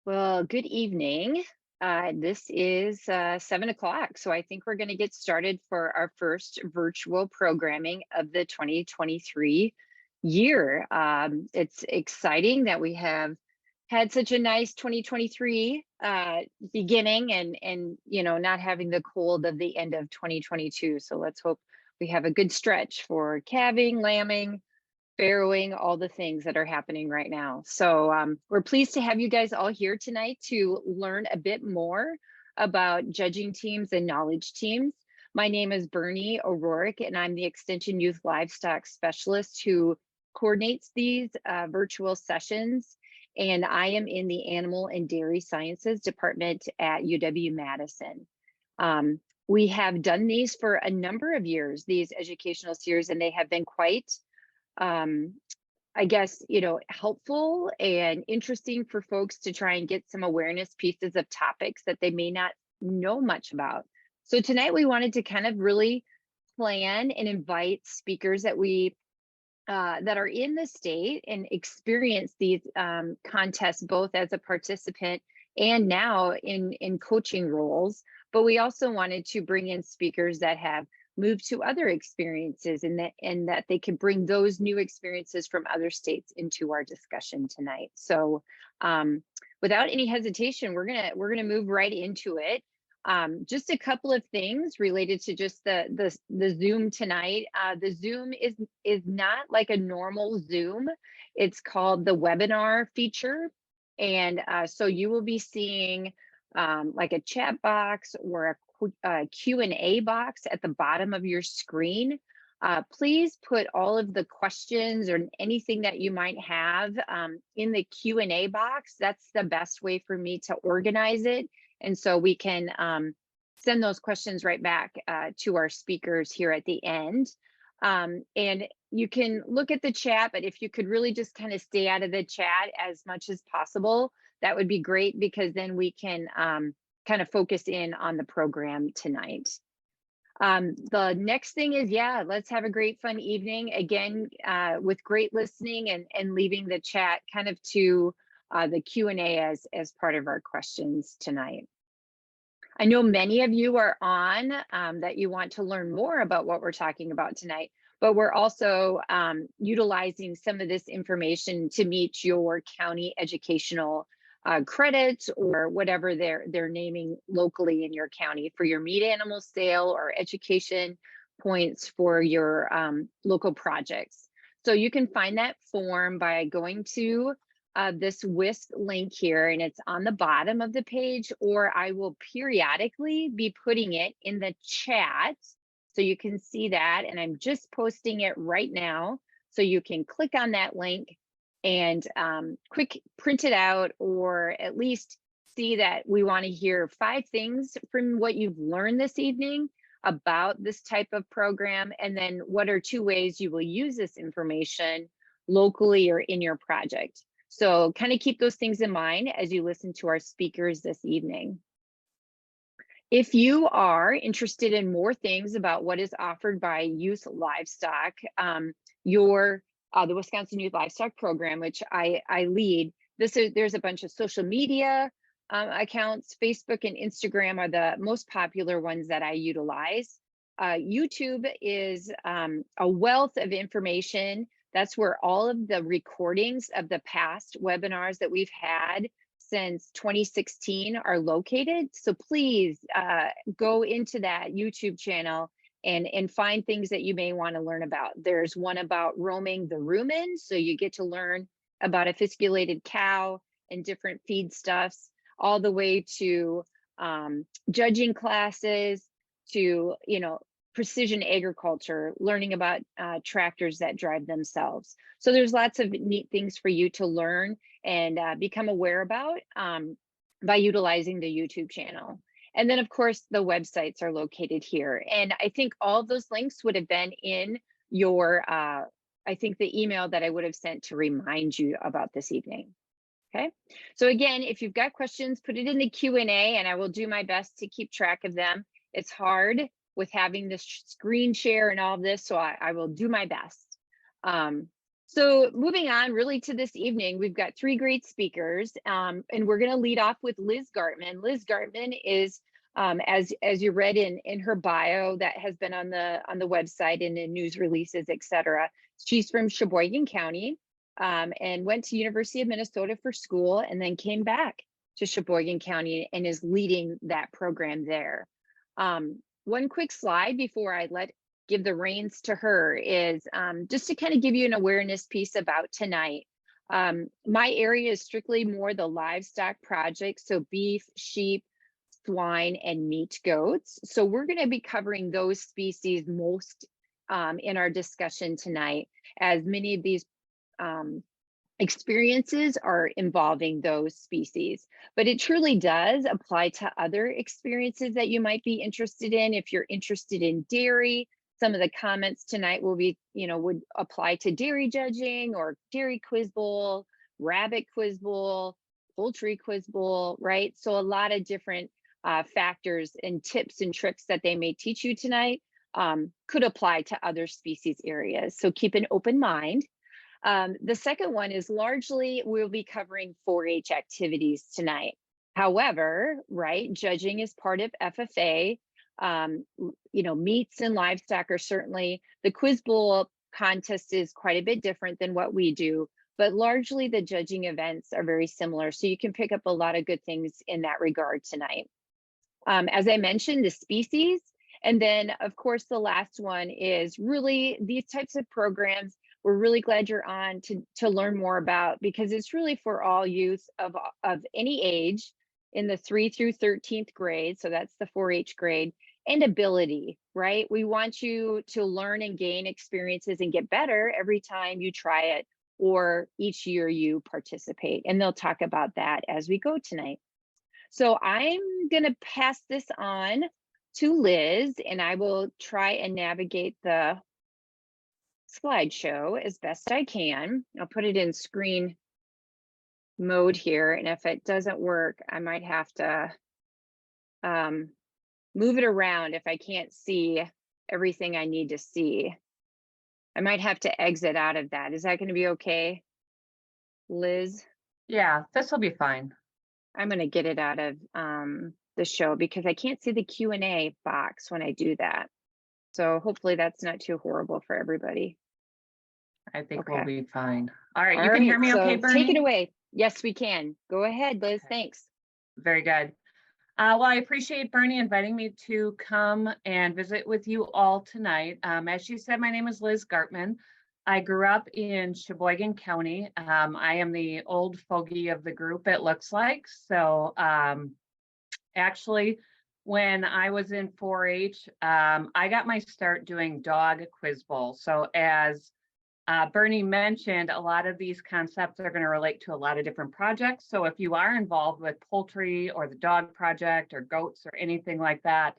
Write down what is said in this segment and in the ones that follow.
Well, good evening. This is 7 o'clock, so I think we're going to get started for our first virtual programming of the 2023 year. It's exciting that we have had such a nice 2023 beginning and not having the cold of the end of 2022. So let's hope we have a good stretch for calving, lambing, farrowing, all the things that are happening right now. So we're pleased to have you guys all here tonight to learn a bit more about judging teams and knowledge teams. My name is Bernie O'Rourke, and I'm the Extension Youth Livestock Specialist who coordinates these virtual sessions. And I am in the Animal and Dairy Sciences Department at UW-Madison. We have done these for a number of years, these educational series, and they have been quite I guess, helpful and interesting for folks to try and get some awareness pieces of topics that they may not know much about. So tonight we wanted to kind of really plan and invite speakers that we that are in the state and experience these contests both as a participant and now in coaching roles. But we also wanted to bring in speakers that have moved to other experiences and that they can bring those new experiences from other states into our discussion tonight. So without any hesitation, we're gonna move right into it. Just a couple of things related to just the Zoom tonight. The Zoom is not like a normal Zoom. It's called the webinar feature. And so you will be seeing like a chat box or a Q&A box at the bottom of your screen. Please put all of the questions or anything that you might have in the Q&A box. That's the best way for me to organize it. And so we can send those questions right back to our speakers here at the end. And you can look at the chat, but if you could really just kind of stay out of the chat as much as possible, that would be great, because then we can kind of focus in on the program tonight. The next thing is, let's have a great fun evening again with great listening and leaving the chat kind of to the Q&A as part of our questions tonight. I know many of you are on that you want to learn more about what we're talking about tonight, but we're also utilizing some of this information to meet your county educational credits or whatever they're naming locally in your county for your meat animal sale or education points for your local projects. So you can find that form by going to this WISP link here, and it's on the bottom of the page, or I will periodically be putting it in the chat so you can see that. And I'm just posting it right now, so you can click on that link and quick print it out, or at least see that we want to hear 5 things from what you've learned this evening about this type of program, and then what are 2 ways you will use this information locally or in your project. So kind of keep those things in mind as you listen to our speakers this evening. If you are interested in more things about what is offered by Youth Livestock, the Wisconsin Youth Livestock Program, which I lead, there's a bunch of social media accounts. Facebook and Instagram are the most popular ones that I utilize. YouTube is a wealth of information. That's where all of the recordings of the past webinars that we've had since 2016 are located. So please go into that YouTube channel and find things that you may want to learn about. There's one about roaming the rumen, so you get to learn about a fisculated cow and different feedstuffs, all the way to judging classes, to precision agriculture, learning about tractors that drive themselves. So there's lots of neat things for you to learn and become aware about by utilizing the YouTube channel. And then of course the websites are located here. And I think all of those links would have been in your, I think the email that I would have sent to remind you about this evening. Okay, so again, if you've got questions, put it in the Q&A and I will do my best to keep track of them. It's hard with having this screen share and all of this, so I will do my best. So moving on really to this evening, we've got three great speakers, and we're going to lead off with Liz Gartman. Liz Gartman is, as you read in her bio that has been on the website and in news releases, etc. She's from Sheboygan County, and went to University of Minnesota for school, and then came back to Sheboygan County and is leading that program there. One quick slide before I give the reins to her is just to kind of give you an awareness piece about tonight. My area is strictly more the livestock project, so beef, sheep, swine, and meat goats. So we're going to be covering those species most in our discussion tonight, as many of these experiences are involving those species, but it truly does apply to other experiences that you might be interested in. If you're interested in dairy, some of the comments tonight will be, would apply to dairy judging or dairy quiz bowl, rabbit quiz bowl, poultry quiz bowl, right? So a lot of different factors and tips and tricks that they may teach you tonight could apply to other species areas. So keep an open mind. The second one is largely we'll be covering 4-H activities tonight. However, right, judging is part of FFA. Meats and livestock are certainly, the quiz bowl contest is quite a bit different than what we do, but largely the judging events are very similar. So you can pick up a lot of good things in that regard tonight. As I mentioned, the species, and then of course the last one is really these types of programs we're really glad you're on to learn more about, because it's really for all youth of any age in the 3 through 13th grade. So that's the 4-H grade, and ability, right? We want you to learn and gain experiences and get better every time you try it or each year you participate. And they'll talk about that as we go tonight. So I'm going to pass this on to Liz, and I will try and navigate the slideshow as best I can. I'll put it in screen mode here, and if it doesn't work, I might have to move it around if I can't see everything I need to see. I might have to exit out of that. Is that going to be okay, Liz? Yeah, this will be fine. I'm going to get it out of the show because I can't see the Q&A box when I do that. So hopefully that's not too horrible for everybody. I think we'll be fine. All right, you All can hear me so okay, Bernie? take it away. Yes, we can. Go ahead, Liz. Okay. Thanks. Very good. Well, I appreciate Bernie inviting me to come and visit with you all tonight. As she said, my name is Liz Gartman. I grew up in Sheboygan County. I am the old fogey of the group, it looks like. So actually, when I was in 4-H, I got my start doing dog quiz bowl. So as Bernie mentioned, a lot of these concepts are going to relate to a lot of different projects. So if you are involved with poultry or the dog project or goats or anything like that,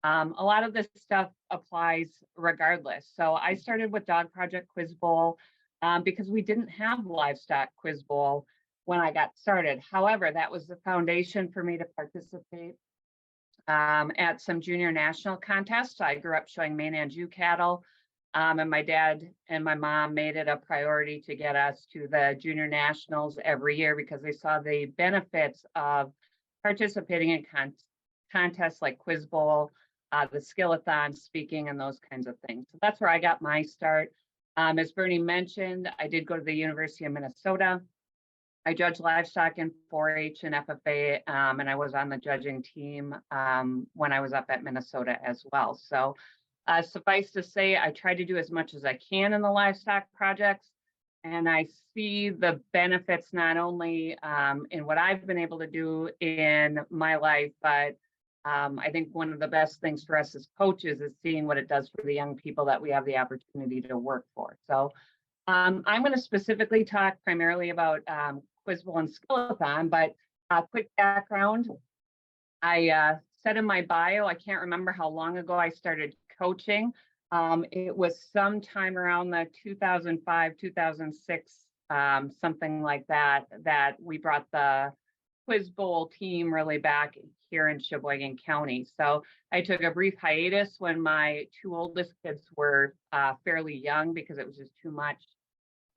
a lot of this stuff applies regardless. So I started with Dog Project Quiz Bowl because we didn't have Livestock Quiz Bowl when I got started. However, that was the foundation for me to participate at some junior national contests. I grew up showing Maine and Jew cattle. And my dad and my mom made it a priority to get us to the junior nationals every year because they saw the benefits of participating in contests like Quiz Bowl, the Skillathon, speaking, and those kinds of things. So that's where I got my start. As Bernie mentioned, I did go to the University of Minnesota. I judged livestock in 4-H and FFA, and I was on the judging team when I was up at Minnesota as well. So suffice to say, I try to do as much as I can in the livestock projects, and I see the benefits not only in what I've been able to do in my life, but I think one of the best things for us as coaches is seeing what it does for the young people that we have the opportunity to work for. So I'm going to specifically talk primarily about Quiz Bowl and Skillathon, but quick background. I said in my bio, I can't remember how long ago I started coaching. It was sometime around the 2005, 2006, something like that, that we brought the Quiz Bowl team really back here in Sheboygan County. So I took a brief hiatus when my two oldest kids were fairly young because it was just too much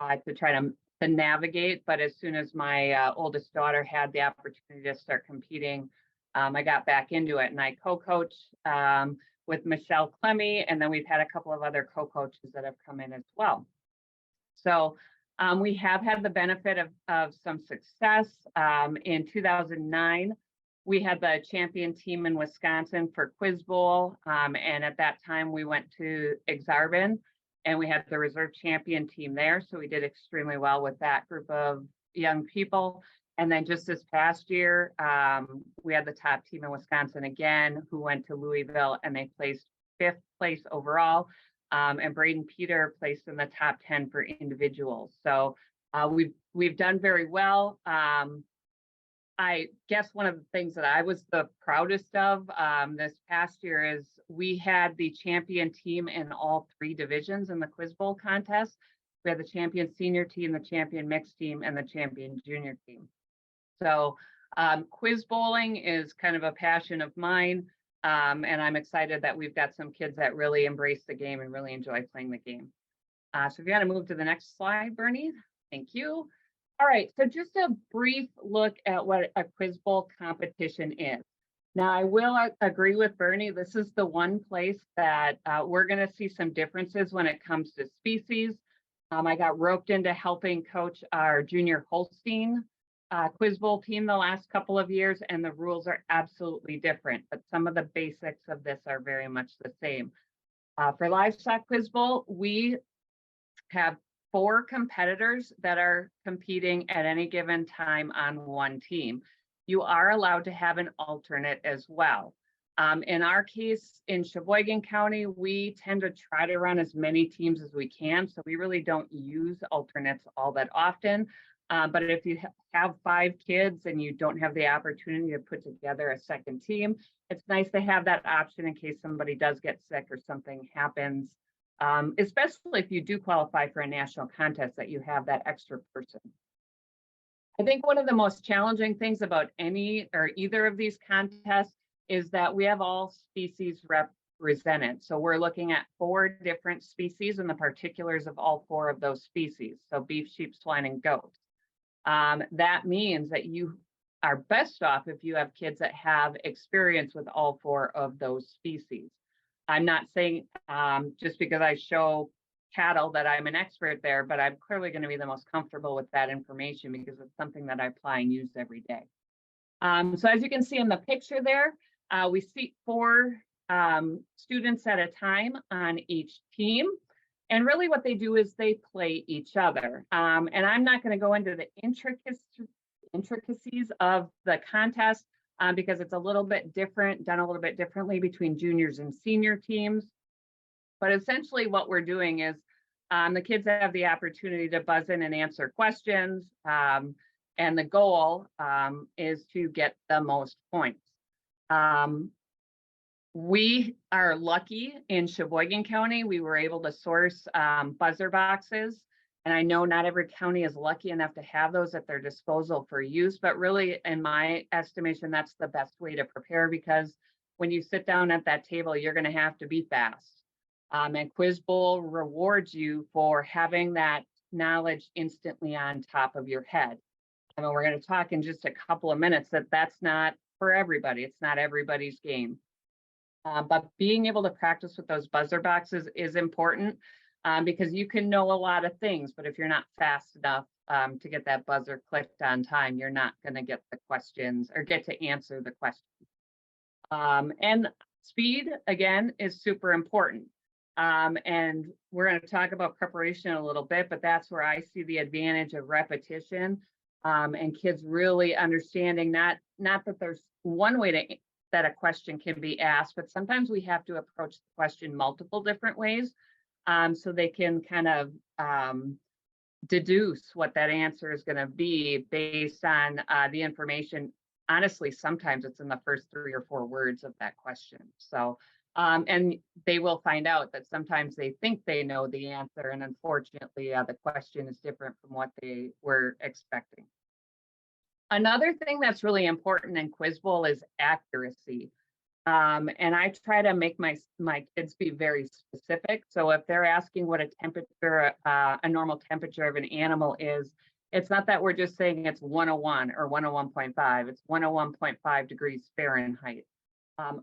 to try to navigate. But as soon as my oldest daughter had the opportunity to start competing, I got back into it, and I co-coach with Michelle Clemmy, and then we've had a couple of other co-coaches that have come in as well. So we have had the benefit of some success. In 2009, we had the champion team in Wisconsin for Quiz Bowl, and at that time we went to Exarban, and we had the reserve champion team there. So we did extremely well with that group of young people. And then just this past year, we had the top team in Wisconsin again, who went to Louisville, and they placed 5th place overall. And Braden Peter placed in the top 10 for individuals. So we've done very well. I guess one of the things that I was the proudest of this past year is we had the champion team in all 3 divisions in the Quiz Bowl contest. We had the champion senior team, the champion mixed team, and the champion junior team. So quiz bowling is kind of a passion of mine, and I'm excited that we've got some kids that really embrace the game and really enjoy playing the game. So if you want to move to the next slide, Bernie, thank you. All right, so just a brief look at what a quiz bowl competition is. Now, I will agree with Bernie, this is the one place that we're going to see some differences when it comes to species. I got roped into helping coach our junior Holstein Quiz Bowl team the last couple of years, and the rules are absolutely different, but some of the basics of this are very much the same. For Livestock Quiz Bowl, we have 4 competitors that are competing at any given time on one team. You are allowed to have an alternate as well. In our case, in Sheboygan County, we tend to try to run as many teams as we can, so we really don't use alternates all that often. But if you have 5 kids and you don't have the opportunity to put together a second team, it's nice to have that option in case somebody does get sick or something happens, especially if you do qualify for a national contest, that you have that extra person. I think one of the most challenging things about any or either of these contests is that we have all species represented. So we're looking at 4 different species and the particulars of all 4 of those species. So beef, sheep, swine, and goat. That means that you are best off if you have kids that have experience with all 4 of those species. I'm not saying just because I show cattle that I'm an expert there, but I'm clearly going to be the most comfortable with that information because it's something that I apply and use every day. So as you can see in the picture there, we see 4 students at a time on each team. And really what they do is they play each other. And I'm not going to go into the intricacies of the contest because it's a little bit different, done a little bit differently between juniors and senior teams. But essentially what we're doing is the kids have the opportunity to buzz in and answer questions. And the goal is to get the most points. We are lucky in Sheboygan County. We were able to source buzzer boxes. And I know not every county is lucky enough to have those at their disposal for use, but really, in my estimation, that's the best way to prepare because when you sit down at that table, you're going to have to be fast. And Quiz Bowl rewards you for having that knowledge instantly on top of your head. I mean, we're going to talk in just a couple of minutes that that's not for everybody. It's not everybody's game. But being able to practice with those buzzer boxes is important because you can know a lot of things, but if you're not fast enough to get that buzzer clicked on time, you're not going to get the questions or get to answer the questions. And speed, again, is super important. And we're going to talk about preparation a little bit, but that's where I see the advantage of repetition and kids really understanding not that there's one way that a question can be asked, but sometimes we have to approach the question multiple different ways so they can kind of deduce what that answer is going to be based on the information. Honestly, sometimes it's in the first 3 or 4 words of that question. So, and they will find out that sometimes they think they know the answer, and unfortunately, the question is different from what they were expecting. Another thing that's really important in Quiz Bowl is accuracy. And I try to make my kids be very specific. So if they're asking what a temperature, a normal temperature of an animal is, it's not that we're just saying it's 101 or 101.5. It's 101.5 degrees Fahrenheit.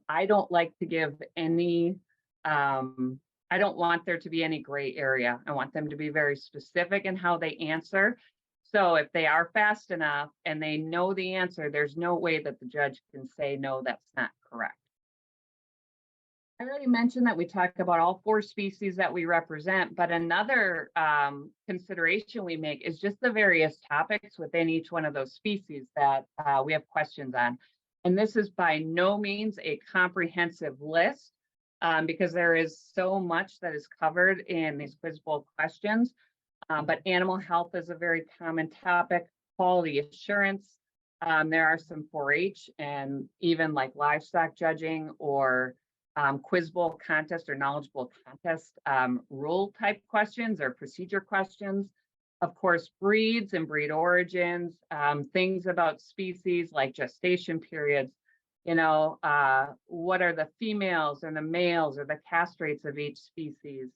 I don't like to give any, I don't want there to be any gray area. I want them to be very specific in how they answer. So if they are fast enough and they know the answer, there's no way that the judge can say, no, that's not correct. I already mentioned that we talk about all 4 species that we represent, but another consideration we make is just the various topics within each one of those species that we have questions on. And this is by no means a comprehensive list because there is so much that is covered in these quiz bowl questions. But animal health is a very common topic, quality assurance. There are some 4-H and even like livestock judging or quiz bowl contest or knowledgeable contest rule type questions or procedure questions. Of course, breeds and breed origins, things about species like gestation periods, you know, what are the females and the males or the castrates of each species.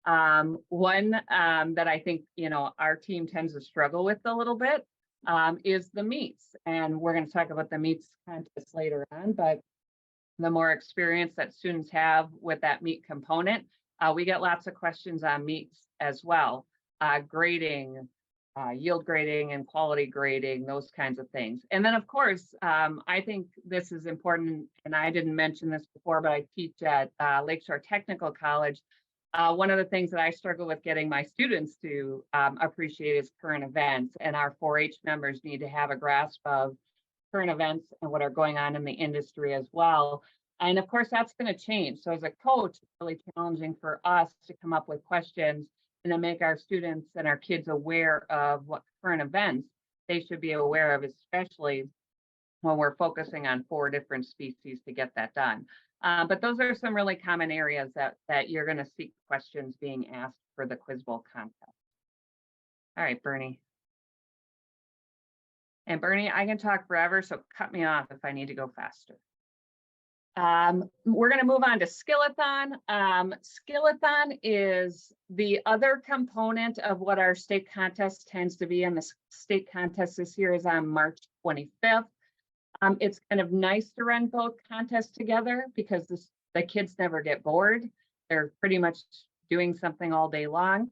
One that I think, you know, our team tends to struggle with a little bit is the meats. And we're going to talk about the meats contest later on, but the more experience that students have with that meat component, we get lots of questions on meats as well. Grading, yield grading and quality grading, those kinds of things. And then of course, I think this is important, and I didn't mention this before, but I teach at Lakeshore Technical College. One of the things that I struggle with getting my students to appreciate is current events, and our 4-H members need to have a grasp of current events and what are going on in the industry as well. And of course, that's going to change. So as a coach, it's really challenging for us to come up with questions and to make our students and our kids aware of what current events they should be aware of, especially when we're focusing on 4 different species to get that done. But those are some really common areas that you're going to see questions being asked for the quiz bowl contest. All right, Bernie. And Bernie, I can talk forever, so cut me off if I need to go faster. We're going to move on to Skillathon. Skillathon is the other component of what our state contest tends to be, and the state contest this year is on March 25th. It's kind of nice to run both contests together because the kids never get bored. They're pretty much doing something all day long,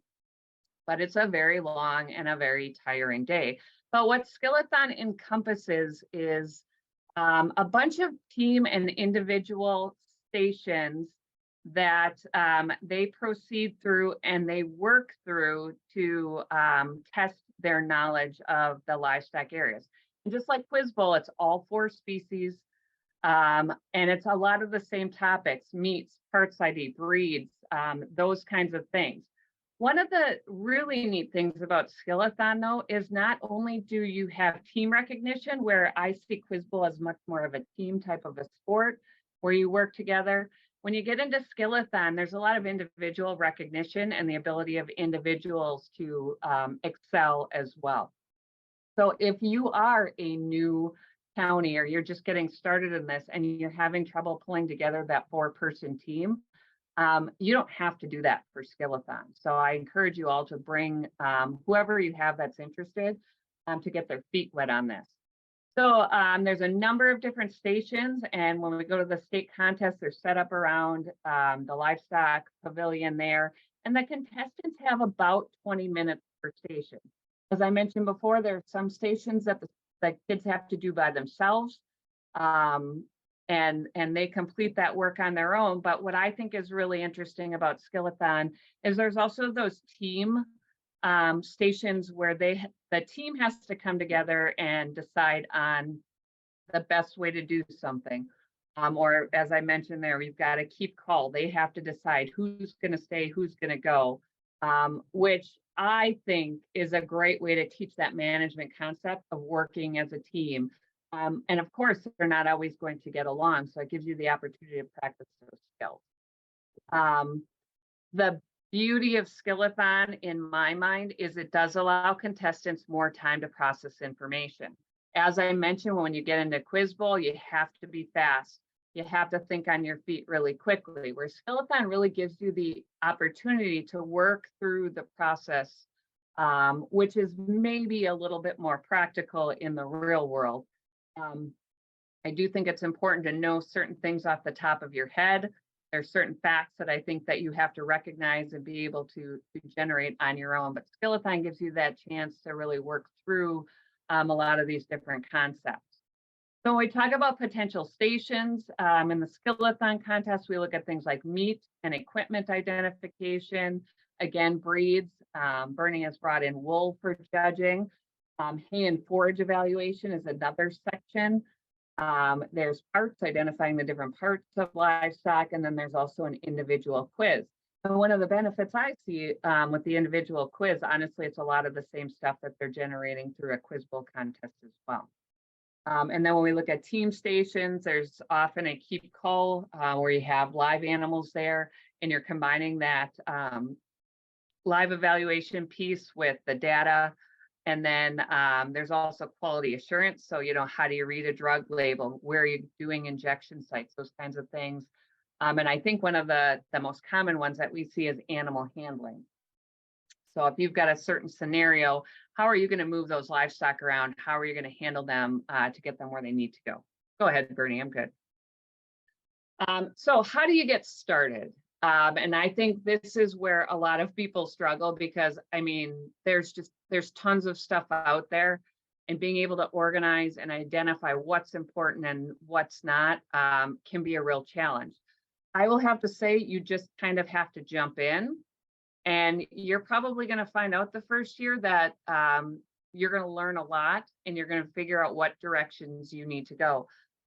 but it's a very long and a very tiring day. But what Skillathon encompasses is a bunch of team and individual stations that they proceed through and they work through to test their knowledge of the livestock areas. And just like Quiz Bowl, it's all 4 species, and it's a lot of the same topics: meats, parts ID, breeds, those kinds of things. One of the really neat things about Skillathon, though, is not only do you have team recognition, where I see Quiz Bowl as much more of a team type of a sport where you work together. When you get into Skillathon, there's a lot of individual recognition and the ability of individuals to excel as well. So if you are a new county or you're just getting started in this and you're having trouble pulling together that 4-person team, you don't have to do that for Skillathon. So I encourage you all to bring whoever you have that's interested to get their feet wet on this. So there's a number of different stations, and when we go to the state contest, they're set up around the livestock pavilion there, and the contestants have about 20 minutes per station. As I mentioned before, there are some stations that the kids have to do by themselves. And they complete that work on their own. But what I think is really interesting about Skillathon is there's also those team stations where the team has to come together and decide on the best way to do something. Or as I mentioned there, we've got a keep call. They have to decide who's going to stay, who's going to go, which I think is a great way to teach that management concept of working as a team. And of course, they're not always going to get along, so it gives you the opportunity to practice those skills. The beauty of Skillathon, in my mind, is it does allow contestants more time to process information. As I mentioned, when you get into Quiz Bowl, you have to be fast. you have to think on your feet really quickly, where skeleton really gives you the opportunity to work through the process, which is maybe a little bit more practical in the real world. I do think it's important to know certain things off the top of your head. There's certain facts that I think that you have to recognize and be able to generate on your own, but skeleton gives you that chance to really work through a lot of these different concepts. So when we talk about potential stations, in the skeleton contest, we look at things like meat and equipment identification, again, breeds. Bernie has brought in wool for judging. Hay and forage evaluation is another section. There's parts, identifying the different parts of livestock, and then there's also an individual quiz. And one of the benefits I see with the individual quiz, honestly, it's a lot of the same stuff that they're generating through a quiz bowl contest as well. And then when we look at team stations, there's often a keep cull where you have live animals there, and you're combining that live evaluation piece with the data. And then there's also quality assurance. So, how do you read a drug label? Where are you doing injection sites? Those kinds of things. And I think one of the most common ones that we see is animal handling. So if you've got a certain scenario, how are you going to move those livestock around? How are you going to handle them to get them where they need to go? Go ahead, Bernie, I'm good. So how do you get started? And I think this is where a lot of people struggle because, there's tons of stuff out there, and being able to organize and identify what's important and what's not can be a real challenge. I will have to say, you just kind of have to jump in. And you're probably going to find out the first year that you're going to learn a lot, and you're going to figure out what directions you need to go.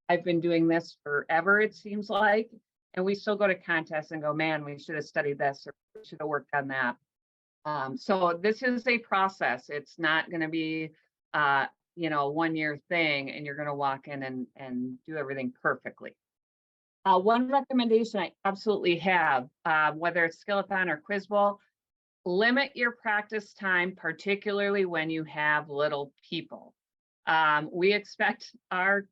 I've been doing this forever, it seems like, and we still go to contests and go, man, we should have studied this, or we should have worked on that. So this is a process. It's not going to be, a 1-year thing, and you're going to walk in and do everything perfectly. One recommendation I absolutely have, whether it's skeleton or quiz bowl, limit your practice time, particularly when you have little people. We expect our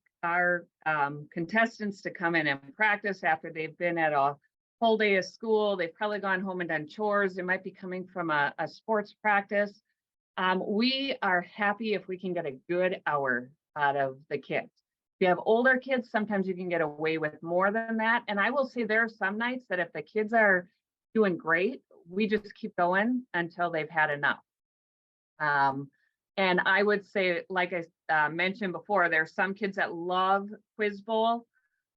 contestants to come in and practice after they've been at a whole day of school. They've probably gone home and done chores. They might be coming from a sports practice. We are happy if we can get a good hour out of the kids. If you have older kids, sometimes you can get away with more than that. And I will say there are some nights that if the kids are doing great, we just keep going until they've had enough. And I would say, like I mentioned before, there are some kids that love quiz bowl,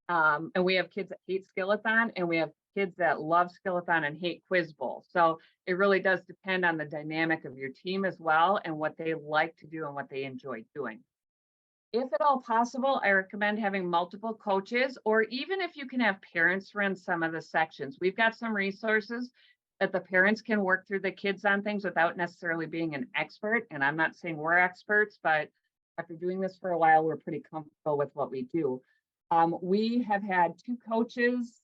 and we have kids that hate skeleton, and we have kids that love skeleton and hate quiz bowl. So it really does depend on the dynamic of your team as well, and what they like to do and what they enjoy doing. If at all possible, I recommend having multiple coaches, or even if you can have parents run some of the sections. We've got some resources that the parents can work through the kids on things without necessarily being an expert. And I'm not saying we're experts, but after doing this for a while, we're pretty comfortable with what we do. We have had 2 coaches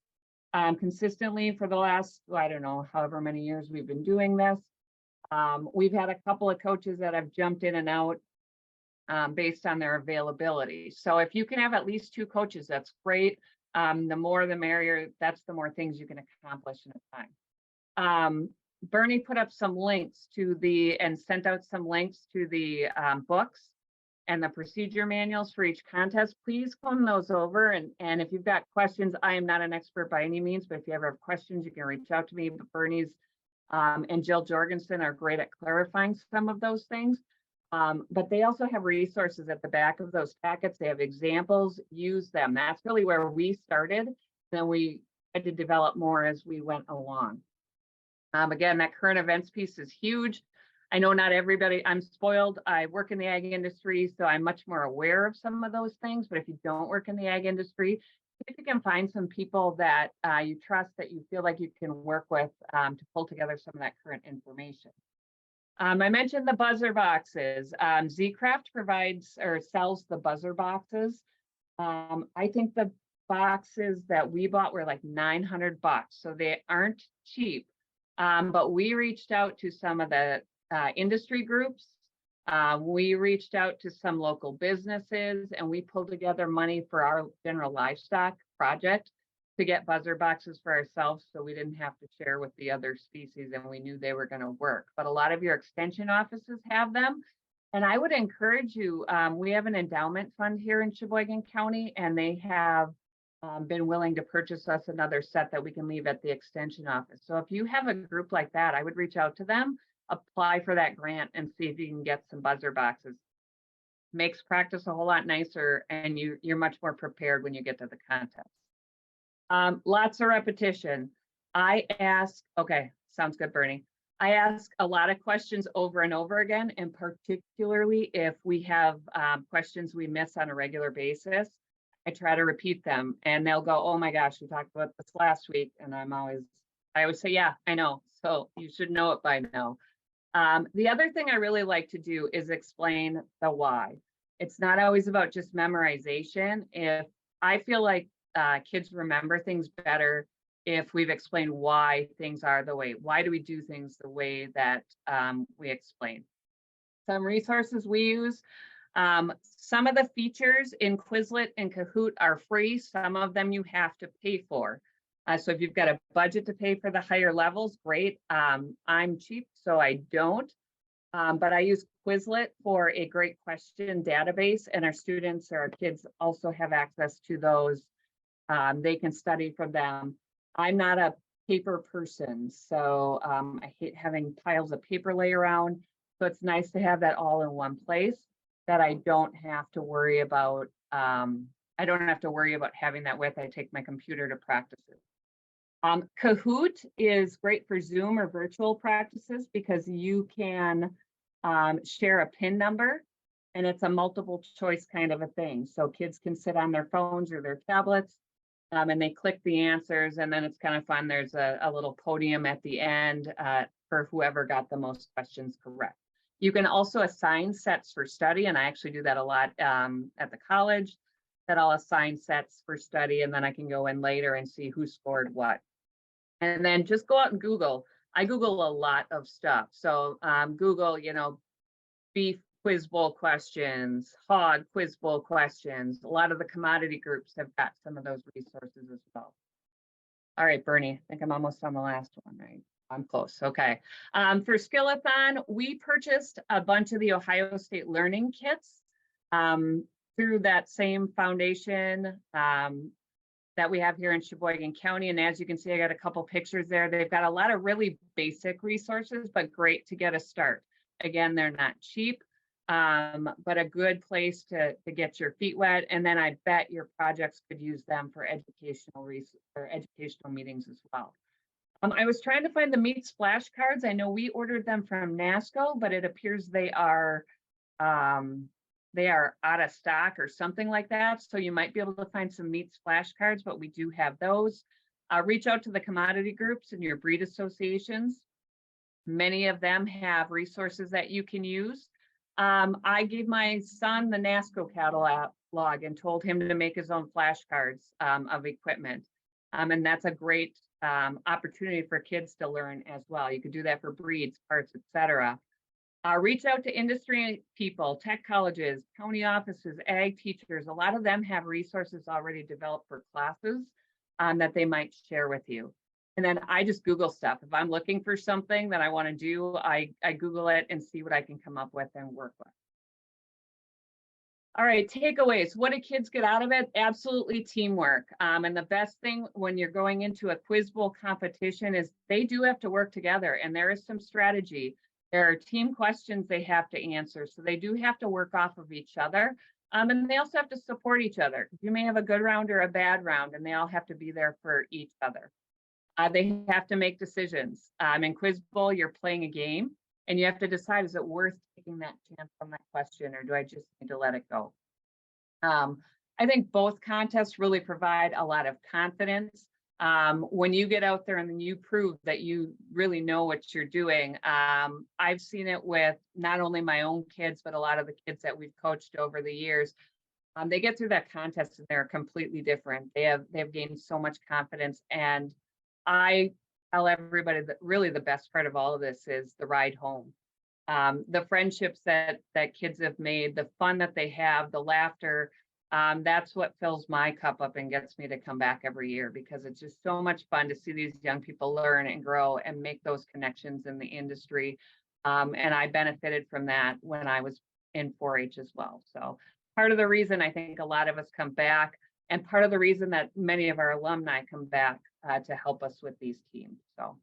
consistently for the last, I don't know, however many years we've been doing this. We've had a couple of coaches that have jumped in and out based on their availability. So if you can have at least 2 coaches, that's great. The more the merrier. That's the more things you can accomplish in a time. Bernie put up some links and sent out some links to the books and the procedure manuals for each contest. Please comb those over. And if you've got questions, I am not an expert by any means, but if you ever have questions, you can reach out to me. But Bernie's and Jill Jorgensen are great at clarifying some of those things. But they also have resources at the back of those packets. They have examples, use them. That's really where we started. Then we had to develop more as we went along. Again, that current events piece is huge. I know not everybody, I'm spoiled. I work in the ag industry, so I'm much more aware of some of those things. But if you don't work in the ag industry, if you can find some people that you trust, that you feel like you can work with to pull together some of that current information. I mentioned the buzzer boxes. Z-Craft provides or sells the buzzer boxes. I think the boxes that we bought were like $900, so they aren't cheap. But we reached out to some of the industry groups We reached out to some local businesses and we pulled together money for our general livestock project to get buzzer boxes for ourselves so we didn't have to share with the other species and we knew they were going to work. But a lot of your extension offices have them. And I would encourage you, we have an endowment fund here in Sheboygan County, and they have been willing to purchase us another set that we can leave at the extension office. So if you have a group like that, I would reach out to them, apply for that grant, and see if you can get some buzzer boxes. Makes practice a whole lot nicer, and you're much more prepared when you get to the contest. Lots of repetition. Okay, sounds good, Bernie. I ask a lot of questions over and over again, and particularly if we have questions we miss on a regular basis, I try to repeat them and they'll go, oh my gosh, we talked about this last week. And I always say, yeah, I know. So you should know it by now. The other thing I really like to do is explain the why. It's not always about just memorization. If I feel like kids remember things better if we've explained why things are the way. Why do we do things the way that we explain? Some resources we use. Some of the features in Quizlet and Kahoot are free. Some of them you have to pay for. So if you've got a budget to pay for the higher levels, great. I'm cheap, so I don't. But I use Quizlet for a great question database, and our students or our kids also have access to those. They can study from them. I'm not a paper person, so I hate having piles of paper lay around. So it's nice to have that all in one place that I don't have to worry about. I don't have to worry about having that with. I take my computer to practice it. Kahoot is great for Zoom or virtual practices because you can share a PIN number, and it's a multiple choice kind of a thing. So kids can sit on their phones or their tablets and they click the answers, and then it's kind of fun. There's a little podium at the end for whoever got the most questions correct. You can also assign sets for study, and I actually do that a lot at the college, that I'll assign sets for study, and then I can go in later and see who scored what. And then just go out and Google. I Google a lot of stuff. So Google, beef quiz bowl questions, hog quiz bowl questions. A lot of the commodity groups have got some of those resources as well. All right, Bernie, I think I'm almost on the last one, right? I'm close. Okay. For Skillathon, we purchased a bunch of the Ohio State Learning Kits through that same foundation that we have here in Sheboygan County. And as you can see, I got a couple pictures there. They've got a lot of really basic resources, but great to get a start. Again, they're not cheap, but a good place to get your feet wet. And then I bet your projects could use them for educational meetings as well. I was trying to find the meat splash cards. I know we ordered them from NASCO, but it appears they are out of stock or something like that. So you might be able to find some meat splash cards, but we do have those. Reach out to the commodity groups and your breed associations. Many of them have resources that you can use. I gave my son the NASCO catalog and told him to make his own flashcards of equipment. And that's a great opportunity for kids to learn as well. You could do that for breeds, parts, etc. Reach out to industry people, tech colleges, county offices, ag teachers. A lot of them have resources already developed for classes that they might share with you. And then I just Google stuff. If I'm looking for something that I want to do, I Google it and see what I can come up with and work with. All right, takeaways. What do kids get out of it? Absolutely teamwork. And the best thing when you're going into a quiz bowl competition is they do have to work together, and there is some strategy. There are team questions they have to answer, so they do have to work off of each other. And they also have to support each other. You may have a good round or a bad round, and they all have to be there for each other. They have to make decisions. In Quiz Bowl, you're playing a game, and you have to decide, is it worth taking that chance on that question, or do I just need to let it go? I think both contests really provide a lot of confidence. When you get out there and then you prove that you really know what you're doing. I've seen it with not only my own kids, but a lot of the kids that we've coached over the years. They get through that contest and they're completely different. They have gained so much confidence. And I tell everybody that really the best part of all of this is the ride home. the friendships that kids have made, the fun that they have, the laughter, that's what fills my cup up and gets me to come back every year, because it's just so much fun to see these young people learn and grow and make those connections in the industry. And I benefited from that when I was in 4-H as well. So part of the reason I think a lot of us come back, and part of the reason that many of our alumni come back to help us with these teams. So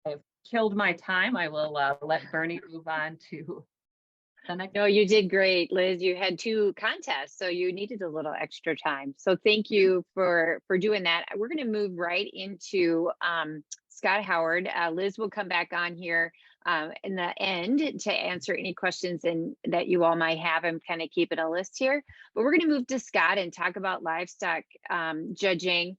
I've killed my time. I will let Bernie move on to the next. No, you did great, Liz. You had 2 contests, so you needed a little extra time. So thank you for doing that. We're going to move right into Scott Howard. Liz will come back on here in the end to answer any questions that you all might have. I'm kind of keeping a list here, but we're going to move to Scott and talk about livestock judging.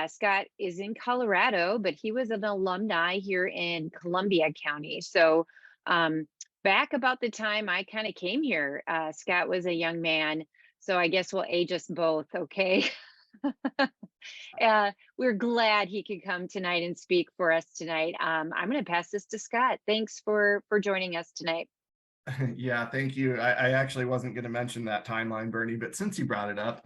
Scott is in Colorado, but he was an alumni here in Columbia County. So back about the time I kind of came here, Scott was a young man. So I guess we'll age us both, okay? We're glad he could come tonight and speak for us tonight. I'm going to pass this to Scott. Thanks for joining us tonight. Yeah, thank you. I actually wasn't going to mention that timeline, Bernie, but since you brought it up,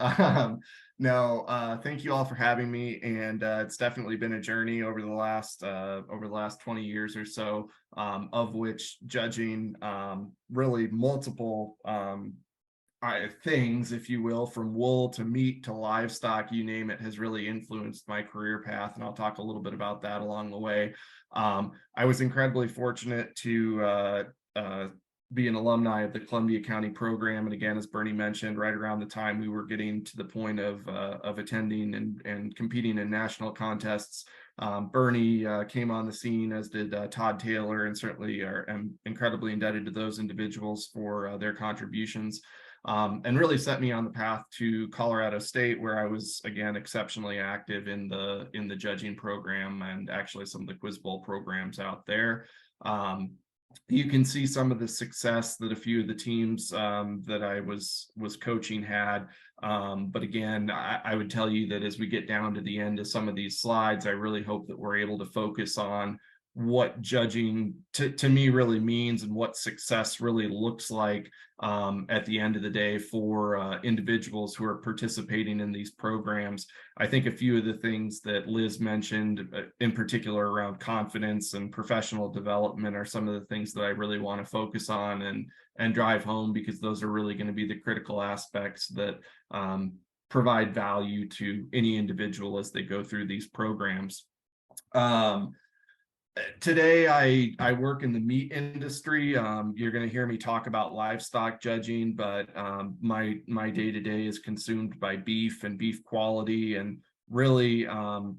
thank you all for having me. And it's definitely been a journey over the last 20 years or so, of which judging really multiple things, if you will, from wool to meat to livestock, you name it, has really influenced my career path. And I'll talk a little bit about that along the way. I was incredibly fortunate to be an alumni of the Columbia County program. And again, as Bernie mentioned, right around the time we were getting to the point of attending and competing in national contests, Bernie came on the scene, as did Todd Taylor, and certainly am incredibly indebted to those individuals for their contributions. And really set me on the path to Colorado State, where I was, again, exceptionally active in the judging program and actually some of the quiz bowl programs out there. You can see some of the success that a few of the teams that I was coaching had. But again, I would tell you that as we get down to the end of some of these slides, I really hope that we're able to focus on what judging to me really means and what success really looks like at the end of the day for individuals who are participating in these programs. I think a few of the things that Liz mentioned, in particular around confidence and professional development, are some of the things that I really want to focus on and drive home, because those are really going to be the critical aspects that provide value to any individual as they go through these programs. Today, I work in the meat industry. You're going to hear me talk about livestock judging, but my day-to-day is consumed by beef and beef quality. And really,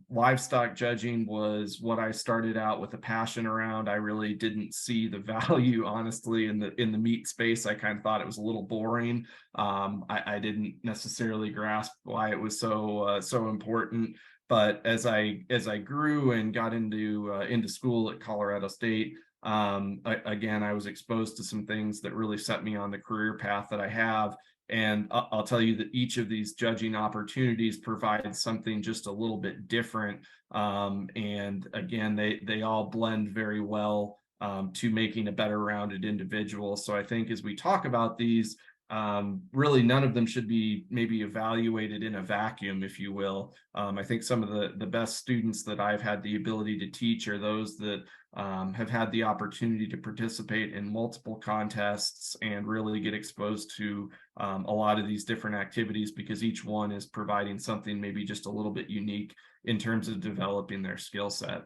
livestock judging was what I started out with a passion around. I really didn't see the value, honestly, in the meat space. I kind of thought it was a little boring. I didn't necessarily grasp why it was so important. But as I grew and got into school at Colorado State, again, I was exposed to some things that really set me on the career path that I have. And I'll tell you that each of these judging opportunities provides something just a little bit different. And again, they all blend very well to making a better rounded individual. So I think as we talk about these, really none of them should be maybe evaluated in a vacuum, if you will. I think some of the best students that I've had the ability to teach are those that have had the opportunity to participate in multiple contests and really get exposed to a lot of these different activities, because each one is providing something maybe just a little bit unique in terms of developing their skill set.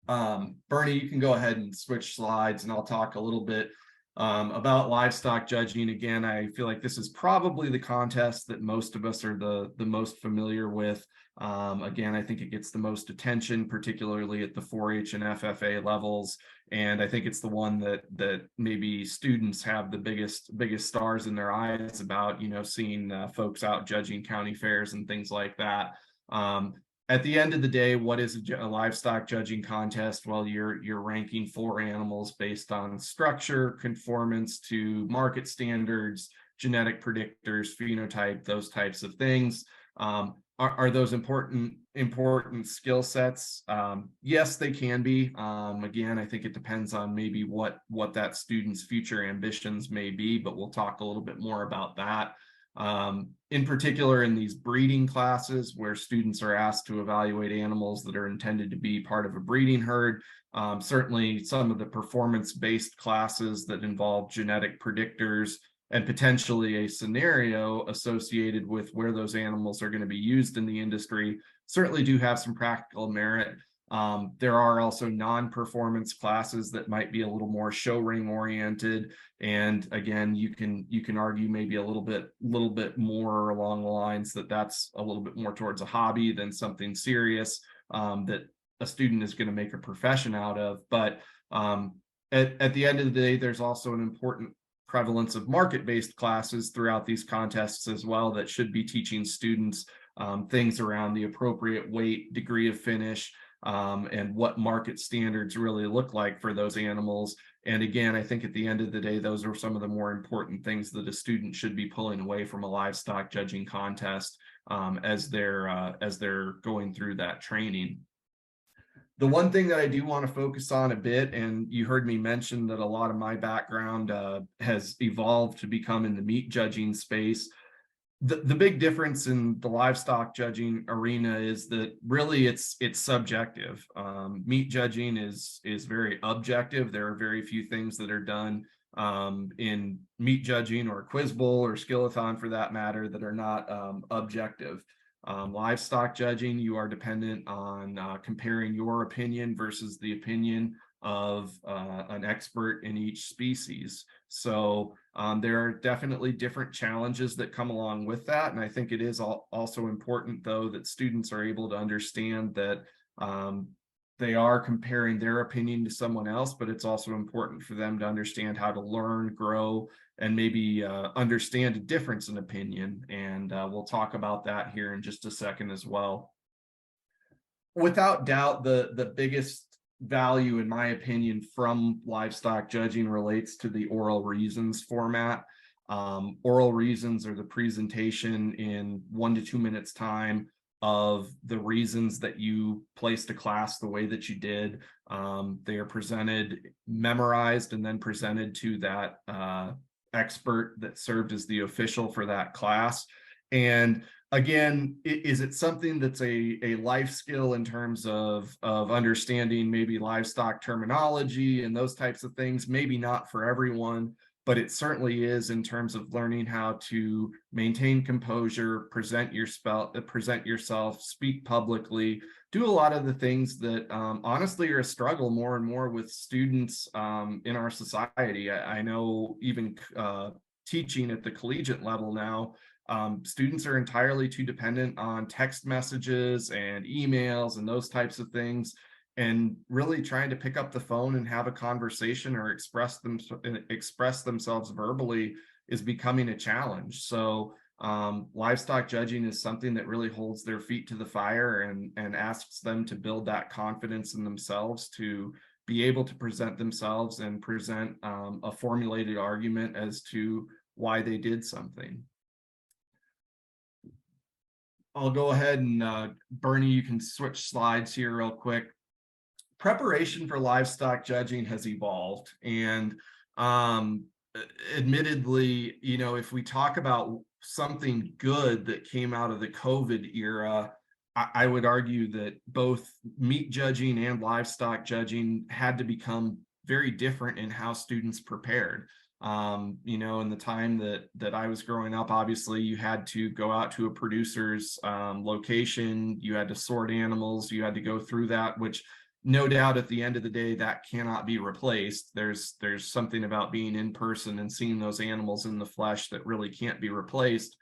Bernie, you can go ahead and switch slides and I'll talk a little bit about livestock judging. Again, I feel like this is probably the contest that most of us are the most familiar with. Again, I think it gets the most attention, particularly at the 4-H and FFA levels. And I think it's the one that maybe students have the biggest stars in their eyes about, seeing folks out judging county fairs and things like that. At the end of the day, what is a livestock judging contest? Well, you're ranking 4 animals based on structure, conformance to market standards, genetic predictors, phenotype, those types of things. are those important skill sets? Yes, they can be. Again, I think it depends on maybe what that student's future ambitions may be, but we'll talk a little bit more about that. In particular, in these breeding classes where students are asked to evaluate animals that are intended to be part of a breeding herd, certainly some of the performance-based classes that involve genetic predictors and potentially a scenario associated with where those animals are going to be used in the industry certainly do have some practical merit. There are also non-performance classes that might be a little more show ring oriented, and again, you can argue maybe a little bit more along the lines that that's a little bit more towards a hobby than something serious that a student is going to make a profession out of. But at the end of the day, there's also an important prevalence of market-based classes throughout these contests as well that should be teaching students things around the appropriate weight, degree of finish, and what market standards really look like for those animals. And again, I think at the end of the day, those are some of the more important things that a student should be pulling away from a livestock judging contest as they're going through that training. The one thing that I do want to focus on a bit, and you heard me mention that a lot of my background has evolved to become in the meat judging space. The big difference in the livestock judging arena is that really it's subjective. Meat judging is very objective. There are very few things that are done in meat judging or quiz bowl or skillathon for that matter that are not objective. Livestock judging, you are dependent on comparing your opinion versus the opinion of an expert in each species. So there are definitely different challenges that come along with that. And I think it is also important, though, that students are able to understand that they are comparing their opinion to someone else, but it's also important for them to understand how to learn, grow, and maybe understand a difference in opinion. And we'll talk about that here in just a second as well. Without doubt, the biggest value, in my opinion, from livestock judging relates to the oral reasons format. Oral reasons are the presentation in 1 to 2 minutes time of the reasons that you placed a class the way that you did. They are presented, memorized, and then presented to that expert that served as the official for that class. And again, is it something that's a life skill in terms of understanding maybe livestock terminology and those types of things? Maybe not for everyone, but it certainly is in terms of learning how to maintain composure, present yourself, speak publicly, do a lot of the things that honestly are a struggle more and more with students in our society. I know even teaching at the collegiate level now, students are entirely too dependent on text messages and emails and those types of things, and really trying to pick up the phone and have a conversation or express themselves verbally is becoming a challenge. So livestock judging is something that really holds their feet to the fire and asks them to build that confidence in themselves to be able to present themselves and present a formulated argument as to why they did something. I'll go ahead and Bernie, you can switch slides here real quick. Preparation for livestock judging has evolved, and admittedly, you know, if we talk about something good that came out of the COVID era, I would argue that both meat judging and livestock judging had to become very different in how students prepared. You know, in the time that I was growing up, obviously you had to go out to a producer's location, you had to sort animals, you had to go through that, which no doubt at the end of the day that cannot be replaced. There's something about being in person and seeing those animals in the flesh that really can't be replaced.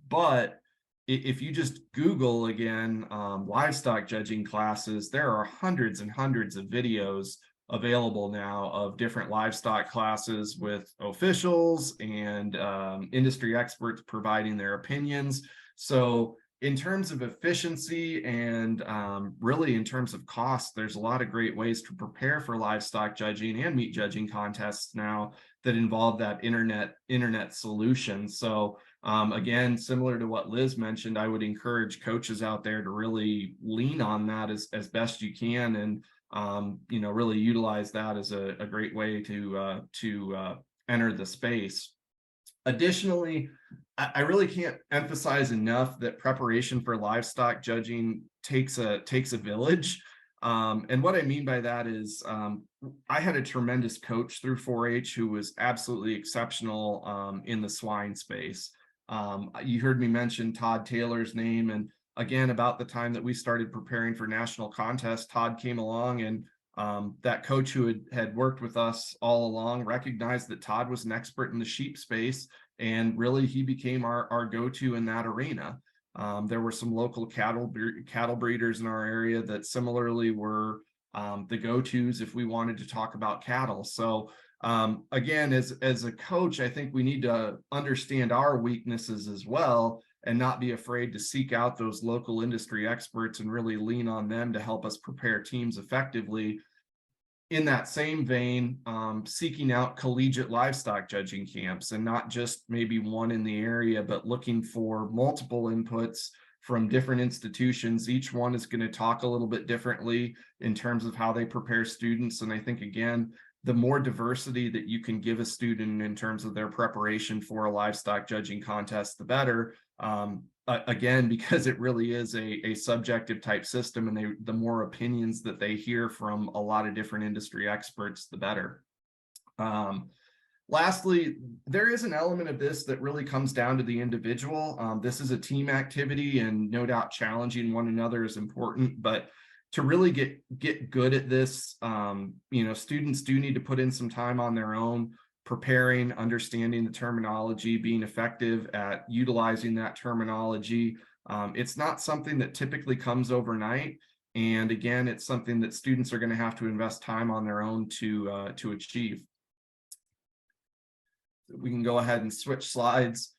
But if you just Google again livestock judging classes, there are hundreds and hundreds of videos available now of different livestock classes with officials and industry experts providing their opinions. So in terms of efficiency and really in terms of cost, there's a lot of great ways to prepare for livestock judging and meat judging contests now that involve that internet solution. So again, similar to what Liz mentioned, I would encourage coaches out there to really lean on that as best you can, and really utilize that as a great way to enter the space. Additionally, I really can't emphasize enough that preparation for livestock judging takes a village. And what I mean by that is I had a tremendous coach through 4-H who was absolutely exceptional in the swine space. You heard me mention Todd Taylor's name, and again, about the time that we started preparing for national contests, Todd came along, and that coach who had worked with us all along recognized that Todd was an expert in the sheep space, and really he became our go-to in that arena. There were some local cattle breeders in our area that similarly were the go-tos if we wanted to talk about cattle. So again, as a coach, I think we need to understand our weaknesses as well, and not be afraid to seek out those local industry experts and really lean on them to help us prepare teams effectively. In that same vein, seeking out collegiate livestock judging camps, and not just maybe one in the area, but looking for multiple inputs from different institutions. Each one is going to talk a little bit differently in terms of how they prepare students. And I think, again, the more diversity that you can give a student in terms of their preparation for a livestock judging contest, the better. Again, because it really is a subjective type system, and the more opinions that they hear from a lot of different industry experts, the better. Lastly, there is an element of this that really comes down to the individual. This is a team activity, and no doubt challenging one another is important, but to really get good at this, students do need to put in some time on their own, preparing, understanding the terminology, being effective at utilizing that terminology. It's not something that typically comes overnight. And again, it's something that students are going to have to invest time on their own to achieve. We can go ahead and switch slides.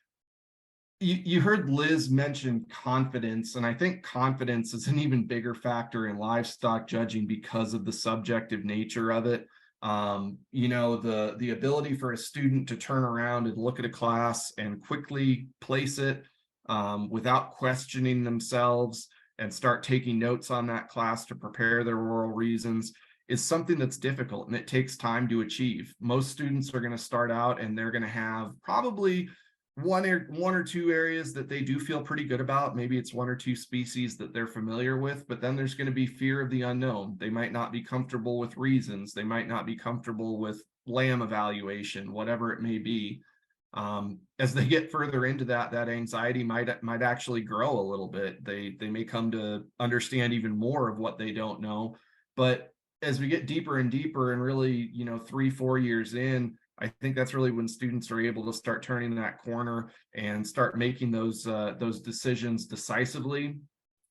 You heard Liz mention confidence, and I think confidence is an even bigger factor in livestock judging because of the subjective nature of it. The ability for a student to turn around and look at a class and quickly place it without questioning themselves and start taking notes on that class to prepare their oral reasons is something that's difficult, and it takes time to achieve. Most students are going to start out and they're going to have probably one or two areas that they do feel pretty good about. Maybe it's one or two species that they're familiar with, but then there's going to be fear of the unknown. They might not be comfortable with reasons. They might not be comfortable with lamb evaluation, whatever it may be. As they get further into that anxiety might actually grow a little bit. They may come to understand even more of what they don't know. But as we get deeper and deeper, and really, 3-4 years in, I think that's really when students are able to start turning that corner and start making those decisions decisively.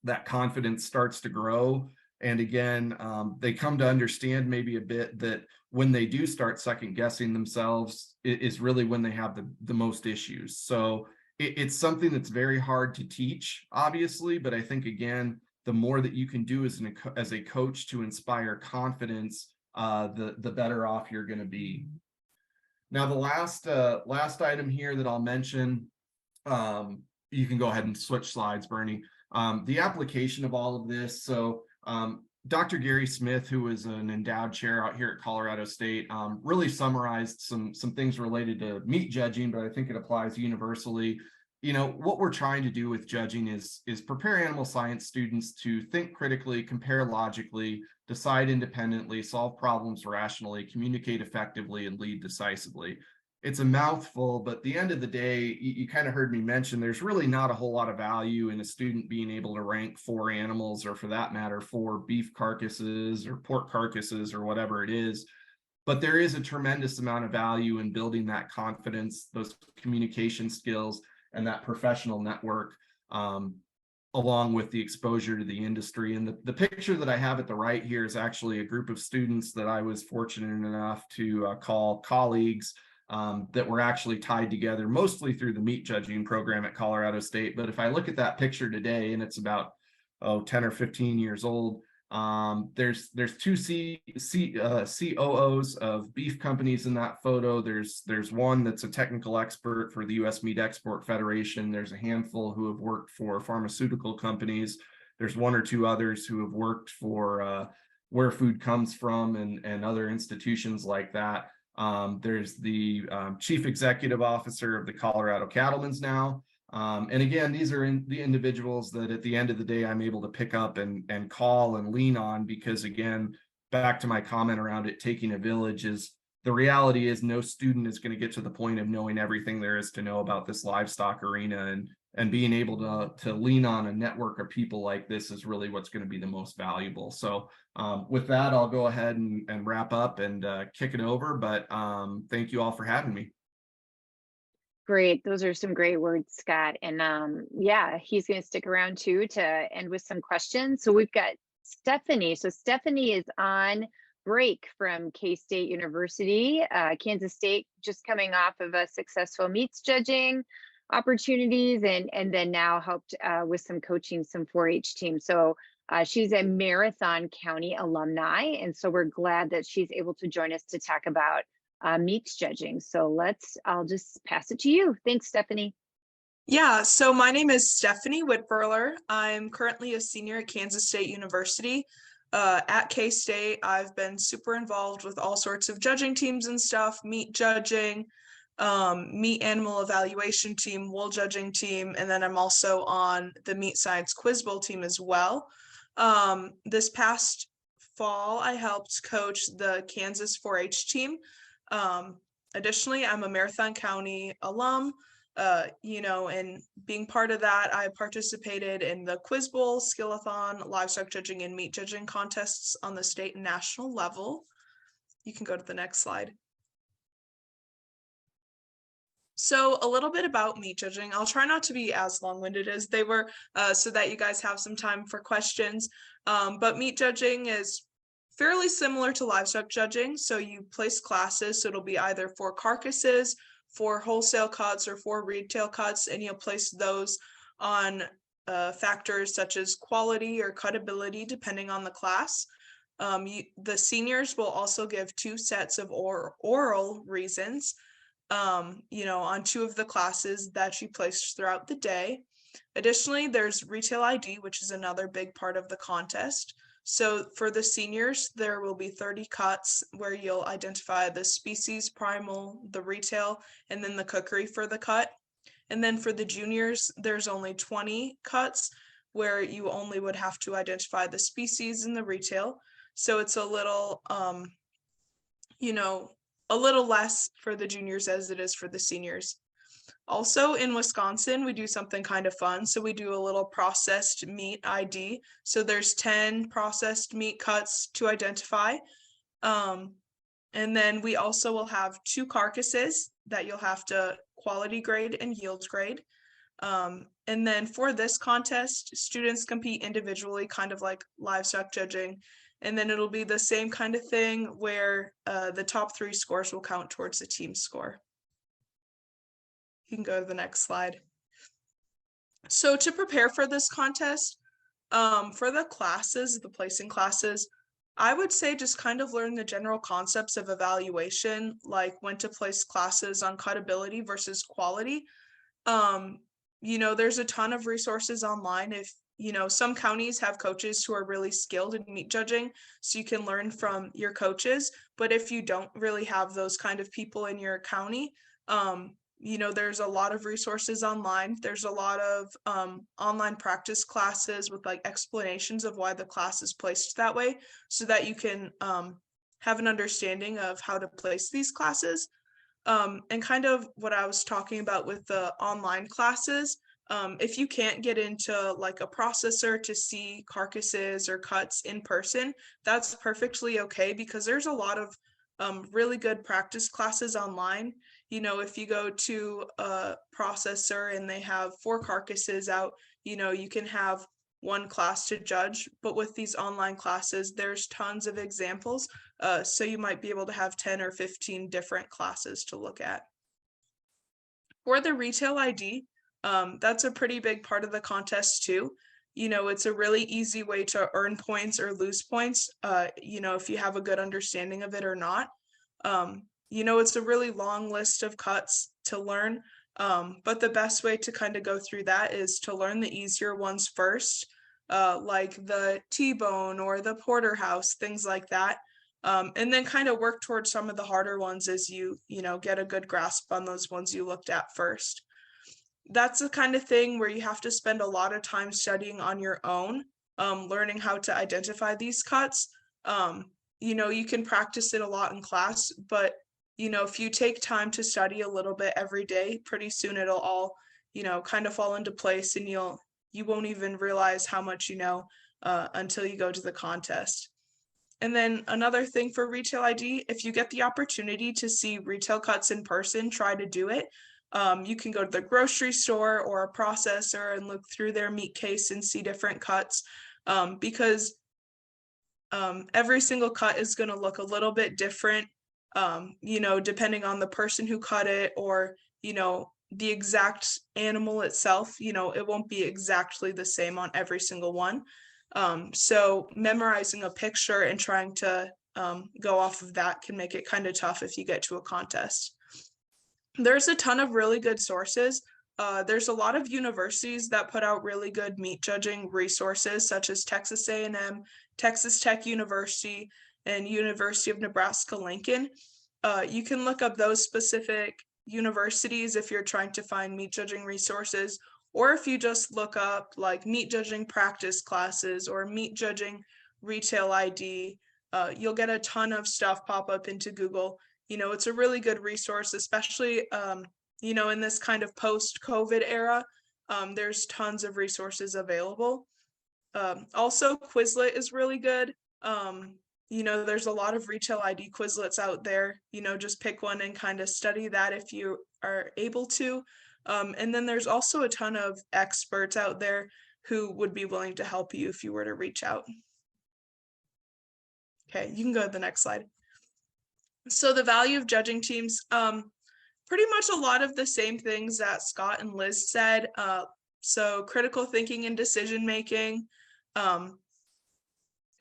That confidence starts to grow. And again, they come to understand maybe a bit that when they do start second guessing themselves, it is really when they have the most issues. So it's something that's very hard to teach, obviously, but I think, again, the more that you can do as a coach to inspire confidence, the better off you're going to be. Now, the last item here that I'll mention, you can go ahead and switch slides, Bernie. The application of all of this. So Dr. Gary Smith, who is an endowed chair out here at Colorado State, really summarized some things related to meat judging, but I think it applies universally. What we're trying to do with judging is prepare animal science students to think critically, compare logically, decide independently, solve problems rationally, communicate effectively, and lead decisively. It's a mouthful, but at the end of the day, you kind of heard me mention there's really not a whole lot of value in a student being able to rank 4 animals, or for that matter, 4 beef carcasses or pork carcasses or whatever it is. But there is a tremendous amount of value in building that confidence, those communication skills, and that professional network, along with the exposure to the industry. And the picture that I have at the right here is actually a group of students that I was fortunate enough to call colleagues that were actually tied together mostly through the meat judging program at Colorado State. But if I look at that picture today, and it's about 10 or 15 years old, there's two COOs of beef companies in that photo. There's one that's a technical expert for the U.S. Meat Export Federation. There's a handful who have worked for pharmaceutical companies. There's one or two others who have worked for Where Food Comes From and other institutions like that. There's the chief executive officer of the Colorado Cattlemen's now. And again, these are the individuals that at the end of the day, I'm able to pick up and call and lean on, because again, back to my comment around it taking a village, is the reality is no student is going to get to the point of knowing everything there is to know about this livestock arena, and being able to lean on a network of people like this is really what's going to be the most valuable. So with that, I'll go ahead and wrap up and kick it over. But thank you all for having me. Great. Those are some great words, Scott. And yeah, he's going to stick around too to end with some questions. So we've got Stephanie. So Stephanie is on break from K-State University, Kansas State, just coming off of a successful meats judging opportunities, and then now helped with some coaching some 4-H teams. So she's a Marathon County alumni, and so we're glad that she's able to join us to talk about meats judging. So I'll just pass it to you. Thanks, Stephanie. Yeah, so my name is Stephanie Witberler. I'm currently a senior at Kansas State University. At K-State, I've been super involved with all sorts of judging teams and stuff, meat judging, meat animal evaluation team, wool judging team, and then I'm also on the meat science quiz bowl team as well. This past fall, I helped coach the Kansas 4-H team. Additionally, I'm a Marathon County alum, and being part of that, I participated in the Quiz Bowl, Skillathon, livestock judging, and meat judging contests on the state and national level. You can go to the next slide. So a little bit about meat judging. I'll try not to be as long-winded as they were, so that you guys have some time for questions. But meat judging is fairly similar to livestock judging. So you place classes, so it'll be either for carcasses, for wholesale cuts, or for retail cuts, and you'll place those on factors such as quality or cutability, depending on the class. The seniors will also give 2 sets of oral reasons, on 2 of the classes that you placed throughout the day. Additionally, there's retail ID, which is another big part of the contest. So for the seniors, there will be 30 cuts where you'll identify the species, primal, the retail, and then the cookery for the cut. And then for the juniors, there's only 20 cuts where you only would have to identify the species and the retail. So it's a little, a little less for the juniors as it is for the seniors. Also in Wisconsin, we do something kind of fun. So we do a little processed meat ID. So there's 10 processed meat cuts to identify. And then we also will have 2 carcasses that you'll have to quality grade and yield grade. And then for this contest, students compete individually, kind of like livestock judging. And then it'll be the same kind of thing where the top 3 scores will count towards the team score. You can go to the next slide. So to prepare for this contest, for the classes, the placing classes, I would say just kind of learn the general concepts of evaluation, like when to place classes on cutability versus quality. There's a ton of resources online. If some counties have coaches who are really skilled in meat judging, so you can learn from your coaches. But if you don't really have those kind of people in your county, there's a lot of resources online. There's a lot of online practice classes with like explanations of why the class is placed that way, so that you can have an understanding of how to place these classes. And kind of what I was talking about with the online classes, if you can't get into like a processor to see carcasses or cuts in person, that's perfectly okay, because there's a lot of really good practice classes online. If you go to a processor and they have 4 carcasses out, you can have one class to judge, but with these online classes, there's tons of examples. So you might be able to have 10 or 15 different classes to look at. For the retail ID, that's a pretty big part of the contest too. It's a really easy way to earn points or lose points, if you have a good understanding of it or not. It's a really long list of cuts to learn. But the best way to kind of go through that is to learn the easier ones first, like the T-bone or the porterhouse, things like that. And then kind of work towards some of the harder ones as you get a good grasp on those ones you looked at first. That's the kind of thing where you have to spend a lot of time studying on your own, learning how to identify these cuts. You can practice it a lot in class, but if you take time to study a little bit every day, pretty soon it'll all, kind of fall into place, and you won't even realize how much you know until you go to the contest. And then another thing for retail ID, if you get the opportunity to see retail cuts in person, try to do it. You can go to the grocery store or a processor and look through their meat case and see different cuts, because every single cut is going to look a little bit different, depending on the person who cut it, or, the exact animal itself. It won't be exactly the same on every single one. So memorizing a picture and trying to go off of that can make it kind of tough if you get to a contest. There's a ton of really good sources. There's a lot of universities that put out really good meat judging resources, such as Texas A&M, Texas Tech University, and University of Nebraska-Lincoln. You can look up those specific universities if you're trying to find meat judging resources, or if you just look up like meat judging practice classes or meat judging retail ID, you'll get a ton of stuff pop up into Google. It's a really good resource, especially, in this kind of post-COVID era. There's tons of resources available. Also, Quizlet is really good. There's a lot of retail ID Quizlets out there. Just pick one and kind of study that if you are able to. And then there's also a ton of experts out there who would be willing to help you if you were to reach out. Okay, you can go to the next slide. So the value of judging teams, pretty much a lot of the same things that Scott and Liz said. So critical thinking and decision making,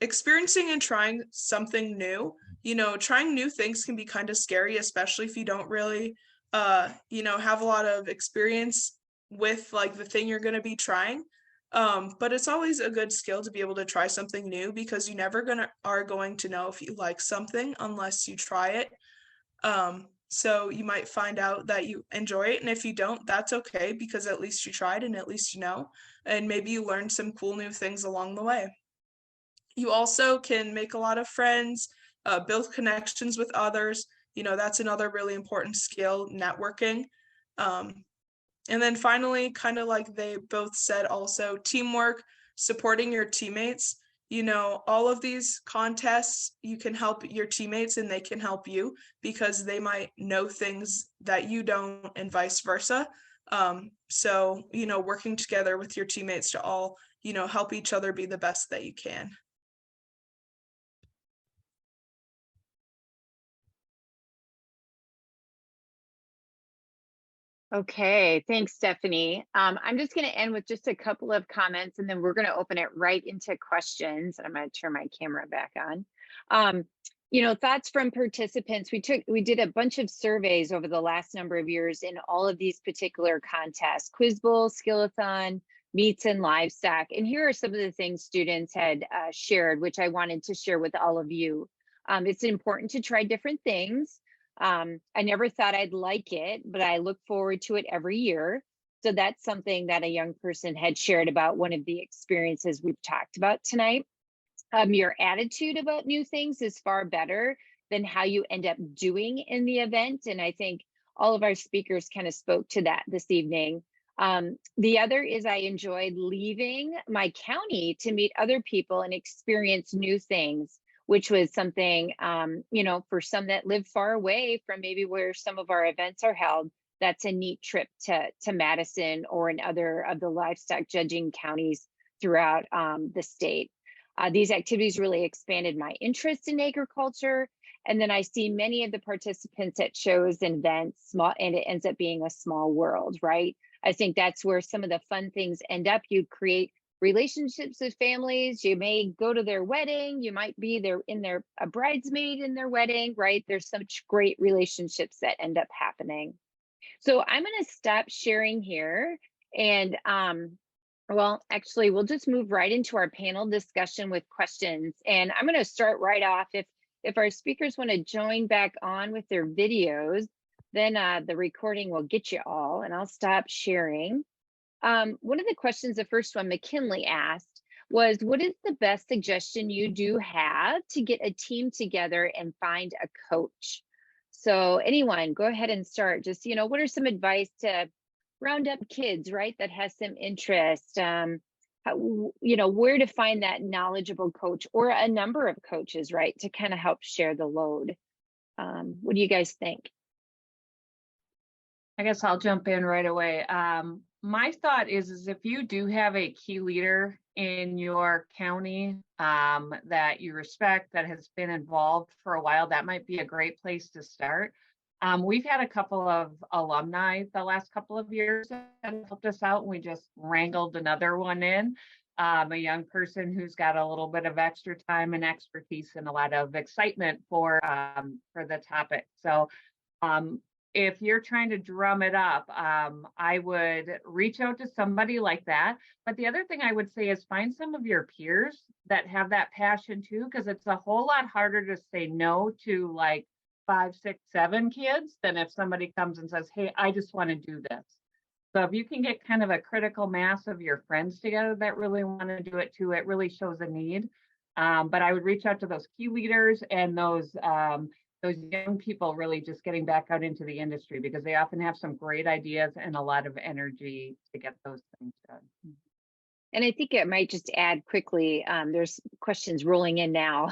experiencing and trying something new. Trying new things can be kind of scary, especially if you don't really, have a lot of experience with like the thing you're going to be trying. But it's always a good skill to be able to try something new, because you never are going to know if you like something unless you try it. So you might find out that you enjoy it, and if you don't, that's okay, because at least you tried and at least you know, and maybe you learned some cool new things along the way. You also can make a lot of friends, build connections with others. That's another really important skill, networking. And then finally, kind of like they both said also, teamwork, supporting your teammates. All of these contests, you can help your teammates and they can help you, because they might know things that you don't, and vice versa. So, working together with your teammates to all, help each other be the best that you can. Okay, thanks, Stephanie. I'm just going to end with just a couple of comments, and then we're going to open it right into questions. And I'm going to turn my camera back on. Thoughts from participants. We did a bunch of surveys over the last number of years in all of these particular contests: Quiz Bowl, Skillathon, Meats, and Livestock. And here are some of the things students had shared, which I wanted to share with all of you. It's important to try different things. I never thought I'd like it, but I look forward to it every year. So that's something that a young person had shared about one of the experiences we've talked about tonight. Your attitude about new things is far better than how you end up doing in the event. And I think all of our speakers kind of spoke to that this evening. The other is I enjoyed leaving my county to meet other people and experience new things, which was something, for some that live far away from maybe where some of our events are held, that's a neat trip to Madison or in other of the livestock judging counties throughout the state. These activities really expanded my interest in agriculture. And then I see many of the participants at shows and events, small, and it ends up being a small world, right? I think that's where some of the fun things end up. You create relationships with families. You may go to their wedding. You might be a bridesmaid in their wedding, right? There's such great relationships that end up happening. So I'm going to stop sharing here, and well, actually, we'll just move right into our panel discussion with questions. And I'm going to start right off. If our speakers want to join back on with their videos, then the recording will get you all, and I'll stop sharing. One of the questions, the first one McKinley asked was, what is the best suggestion you do have to get a team together and find a coach? So anyone, go ahead and start. Just, what are some advice to round up kids, right, that has some interest? Where to find that knowledgeable coach or a number of coaches, right, to kind of help share the load. What do you guys think? I guess I'll jump in right away. My thought is if you do have a key leader in your county that you respect, that has been involved for a while, that might be a great place to start. We've had a couple of alumni the last couple of years that helped us out, and we just wrangled another one in, a young person who's got a little bit of extra time and expertise and a lot of excitement for the topic. So if you're trying to drum it up, I would reach out to somebody like that. But the other thing I would say is find some of your peers that have that passion too, because it's a whole lot harder to say no to like 5, 6, 7 kids than if somebody comes and says, hey, I just want to do this. So if you can get kind of a critical mass of your friends together that really want to do it too, it really shows a need. But I would reach out to those key leaders and those young people really just getting back out into the industry, because they often have some great ideas and a lot of energy to get those things done. And I think it might just add quickly, there's questions rolling in now,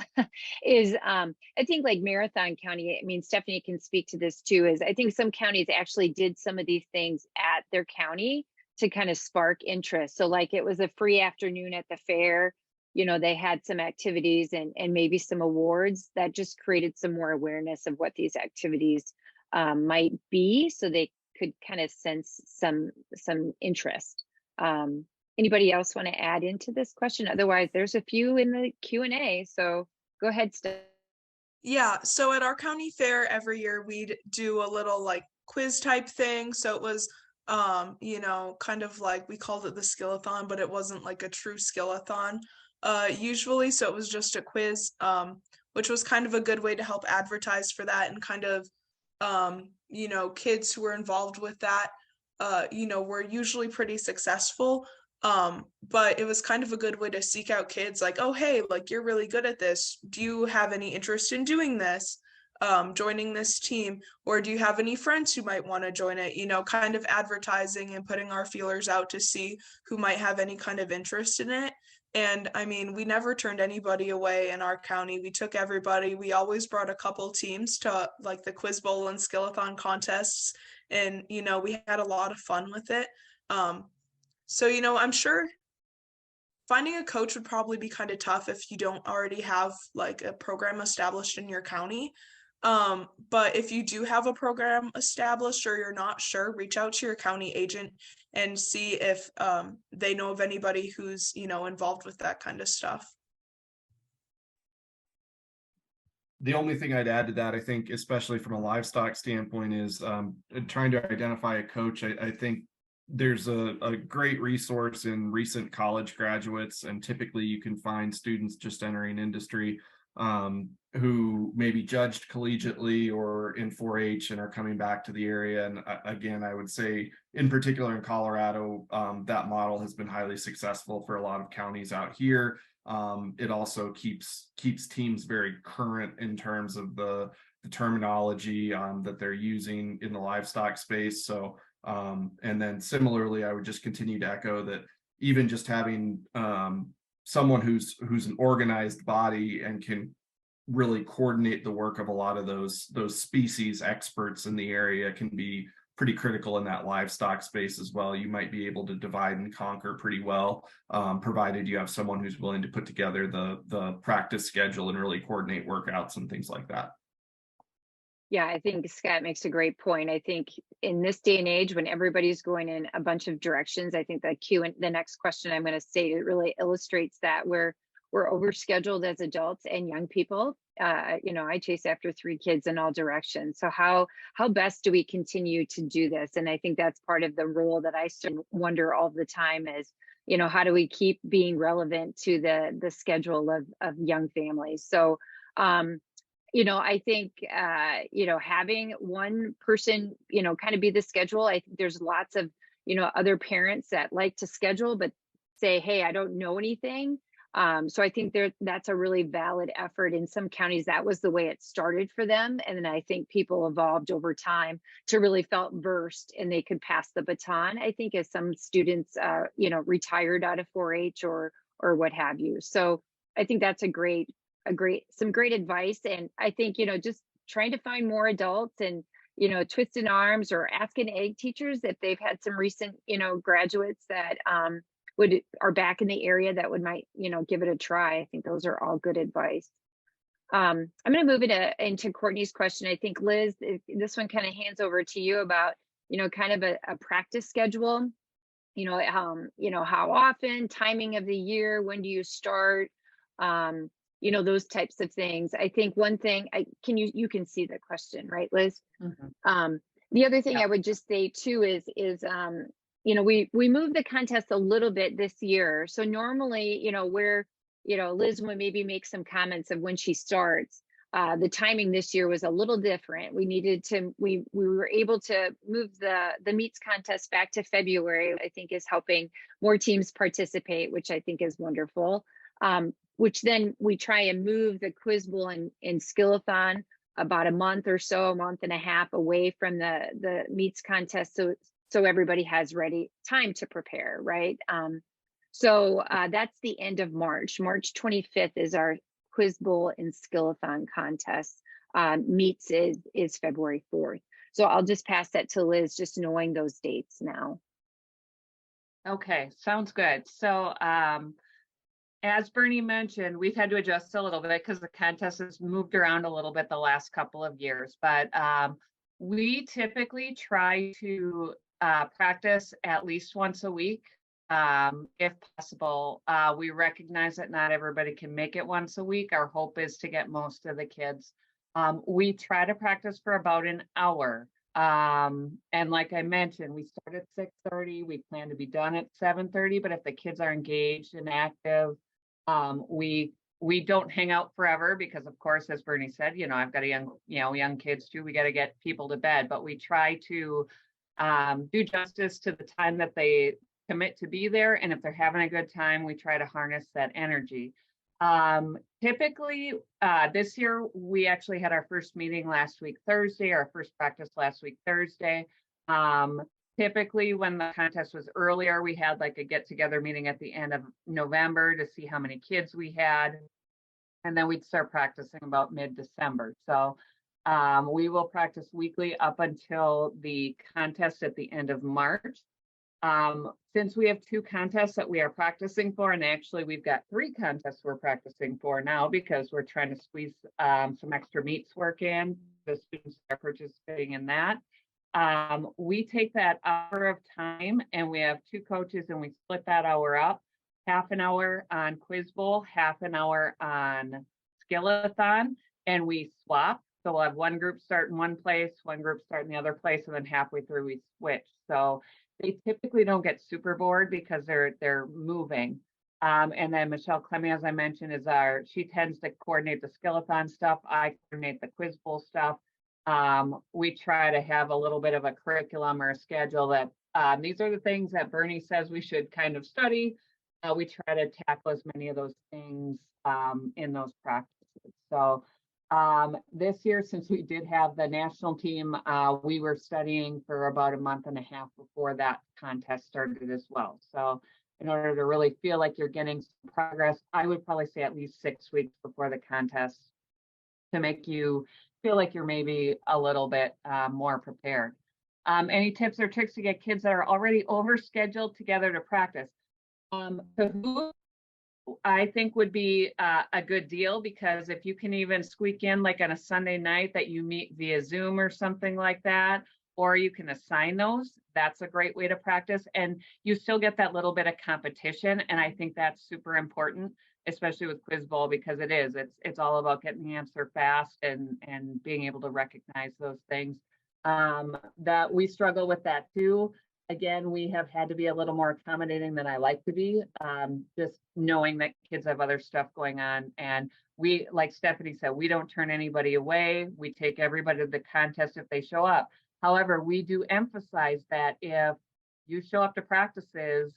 is I think like Marathon County, I mean, Stephanie can speak to this too, is I think some counties actually did some of these things at their county to kind of spark interest. So like it was a free afternoon at the fair, they had some activities and maybe some awards that just created some more awareness of what these activities might be, so they could kind of sense some interest. Anybody else want to add into this question? Otherwise, there's a few in the Q&A, so go ahead, Steph. Yeah, so at our county fair every year, we'd do a little like quiz type thing. So it was, kind of like, we called it the skillathon, but it wasn't like a true skillathon usually. So it was just a quiz, which was kind of a good way to help advertise for that, and kind of, kids who were involved with that, were usually pretty successful. But it was kind of a good way to seek out kids like, oh, hey, like, you're really good at this. Do you have any interest in doing this? Joining this team, or do you have any friends who might want to join it? Kind of advertising and putting our feelers out to see who might have any kind of interest in it. And I mean, we never turned anybody away in our county. We took everybody. We always brought a couple teams to like the Quiz Bowl and Skillathon contests, and we had a lot of fun with it. So, I'm sure finding a coach would probably be kind of tough if you don't already have like a program established in your county. But if you do have a program established or you're not sure, reach out to your county agent and see if they know of anybody who's, involved with that kind of stuff. The only thing I'd add to that, I think, especially from a livestock standpoint, is trying to identify a coach. I think there's a great resource in recent college graduates, and typically you can find students just entering industry who maybe judged collegiately or in 4-H and are coming back to the area. And again, I would say in particular in Colorado, that model has been highly successful for a lot of counties out here. It also keeps teams very current in terms of the terminology that they're using in the livestock space. So and then similarly, I would just continue to echo that even just having someone who's an organized body and can really coordinate the work of a lot of those species experts in the area can be pretty critical in that livestock space as well. You might be able to divide and conquer pretty well, provided you have someone who's willing to put together the practice schedule and really coordinate workouts and things like that. Yeah, I think Scott makes a great point. I think in this day and age, when everybody's going in a bunch of directions, I think the next question I'm going to say, it really illustrates that we're overscheduled as adults and young people. I chase after 3 kids in all directions. So how best do we continue to do this? And I think that's part of the role that I still wonder all the time is, how do we keep being relevant to the schedule of young families? So I think, having one person, kind of be the schedule. I think there's lots of, other parents that like to schedule, but say, hey, I don't know anything. So I think that's a really valid effort. In some counties, that was the way it started for them. And then I think people evolved over time to really felt versed and they could pass the baton. I think as some students, retired out of 4-H or what have you. So I think that's some great advice. And I think, just trying to find more adults and, twisting arms or asking egg teachers if they've had some recent, graduates that are back in the area that might give it a try. I think those are all good advice. I'm going to move into Courtney's question. I think, Liz, this one kind of hands over to you about, kind of a practice schedule, how often, timing of the year, when do you start? Those types of things. I think one thing you can see the question, right, Liz? Mm-hmm. The other thing I would just say too is we moved the contest a little bit this year. So normally, where, Liz would maybe make some comments of when she starts. The timing this year was a little different. We were able to move the meets contest back to February. I think is helping more teams participate, which I think is wonderful. Which then we try and move the Quiz Bowl and Skillathon about a month and a half away from the meets contest. So everybody has ready time to prepare, right? So that's the end of March. March 25th is our Quiz Bowl and Skillathon contest. Meets is February 4th. So I'll just pass that to Liz, just knowing those dates now. Okay, sounds good. So as Bernie mentioned, we've had to adjust a little bit because the contest has moved around a little bit the last couple of years, but we typically try to practice at least once a week, if possible. We recognize that not everybody can make it once a week. Our hope is to get most of the kids. We try to practice for about an hour. And like I mentioned, we start at 6:30. We plan to be done at 7:30, but if the kids are engaged and active, we don't hang out forever because, of course, as Bernie said, I've got young kids too. We got to get people to bed, but we try to do justice to the time that they commit to be there. And if they're having a good time, we try to harness that energy. Typically, this year, we actually had our first meeting last week, Thursday, our first practice last week, Thursday. Typically, when the contest was earlier, we had like a get-together meeting at the end of November to see how many kids we had. And then we'd start practicing about mid-December. So we will practice weekly up until the contest at the end of March. Since we have 2 contests that we are practicing for, and actually we've got 3 contests we're practicing for now because we're trying to squeeze some extra meets work in. The students are participating in that. We take that hour of time and we have 2 coaches and we split that hour up, half an hour on Quiz Bowl, half an hour on Skillathon, and we swap. So we'll have one group start in one place, one group start in the other place, and then halfway through we switch. So they typically don't get super bored because they're moving. And then Michelle Clemmie, as I mentioned, she tends to coordinate the Skillathon stuff. I coordinate the Quiz Bowl stuff. We try to have a little bit of a curriculum or a schedule that these are the things that Bernie says we should kind of study. We try to tackle as many of those things in those practices. So this year, since we did have the national team, we were studying for about a month and a half before that contest started as well. So in order to really feel like you're getting some progress, I would probably say at least 6 weeks before the contest to make you feel like you're maybe a little bit more prepared. Any tips or tricks to get kids that are already overscheduled together to practice? Who I think would be a good deal, because if you can even squeak in like on a Sunday night that you meet via Zoom or something like that, or you can assign those, that's a great way to practice. And you still get that little bit of competition. And I think that's super important, especially with Quiz Bowl, because it's all about getting the answer fast and being able to recognize those things. That we struggle with that too. Again, we have had to be a little more accommodating than I like to be, just knowing that kids have other stuff going on. And we, like Stephanie said, we don't turn anybody away. We take everybody to the contest if they show up. However, we do emphasize that if you show up to practices,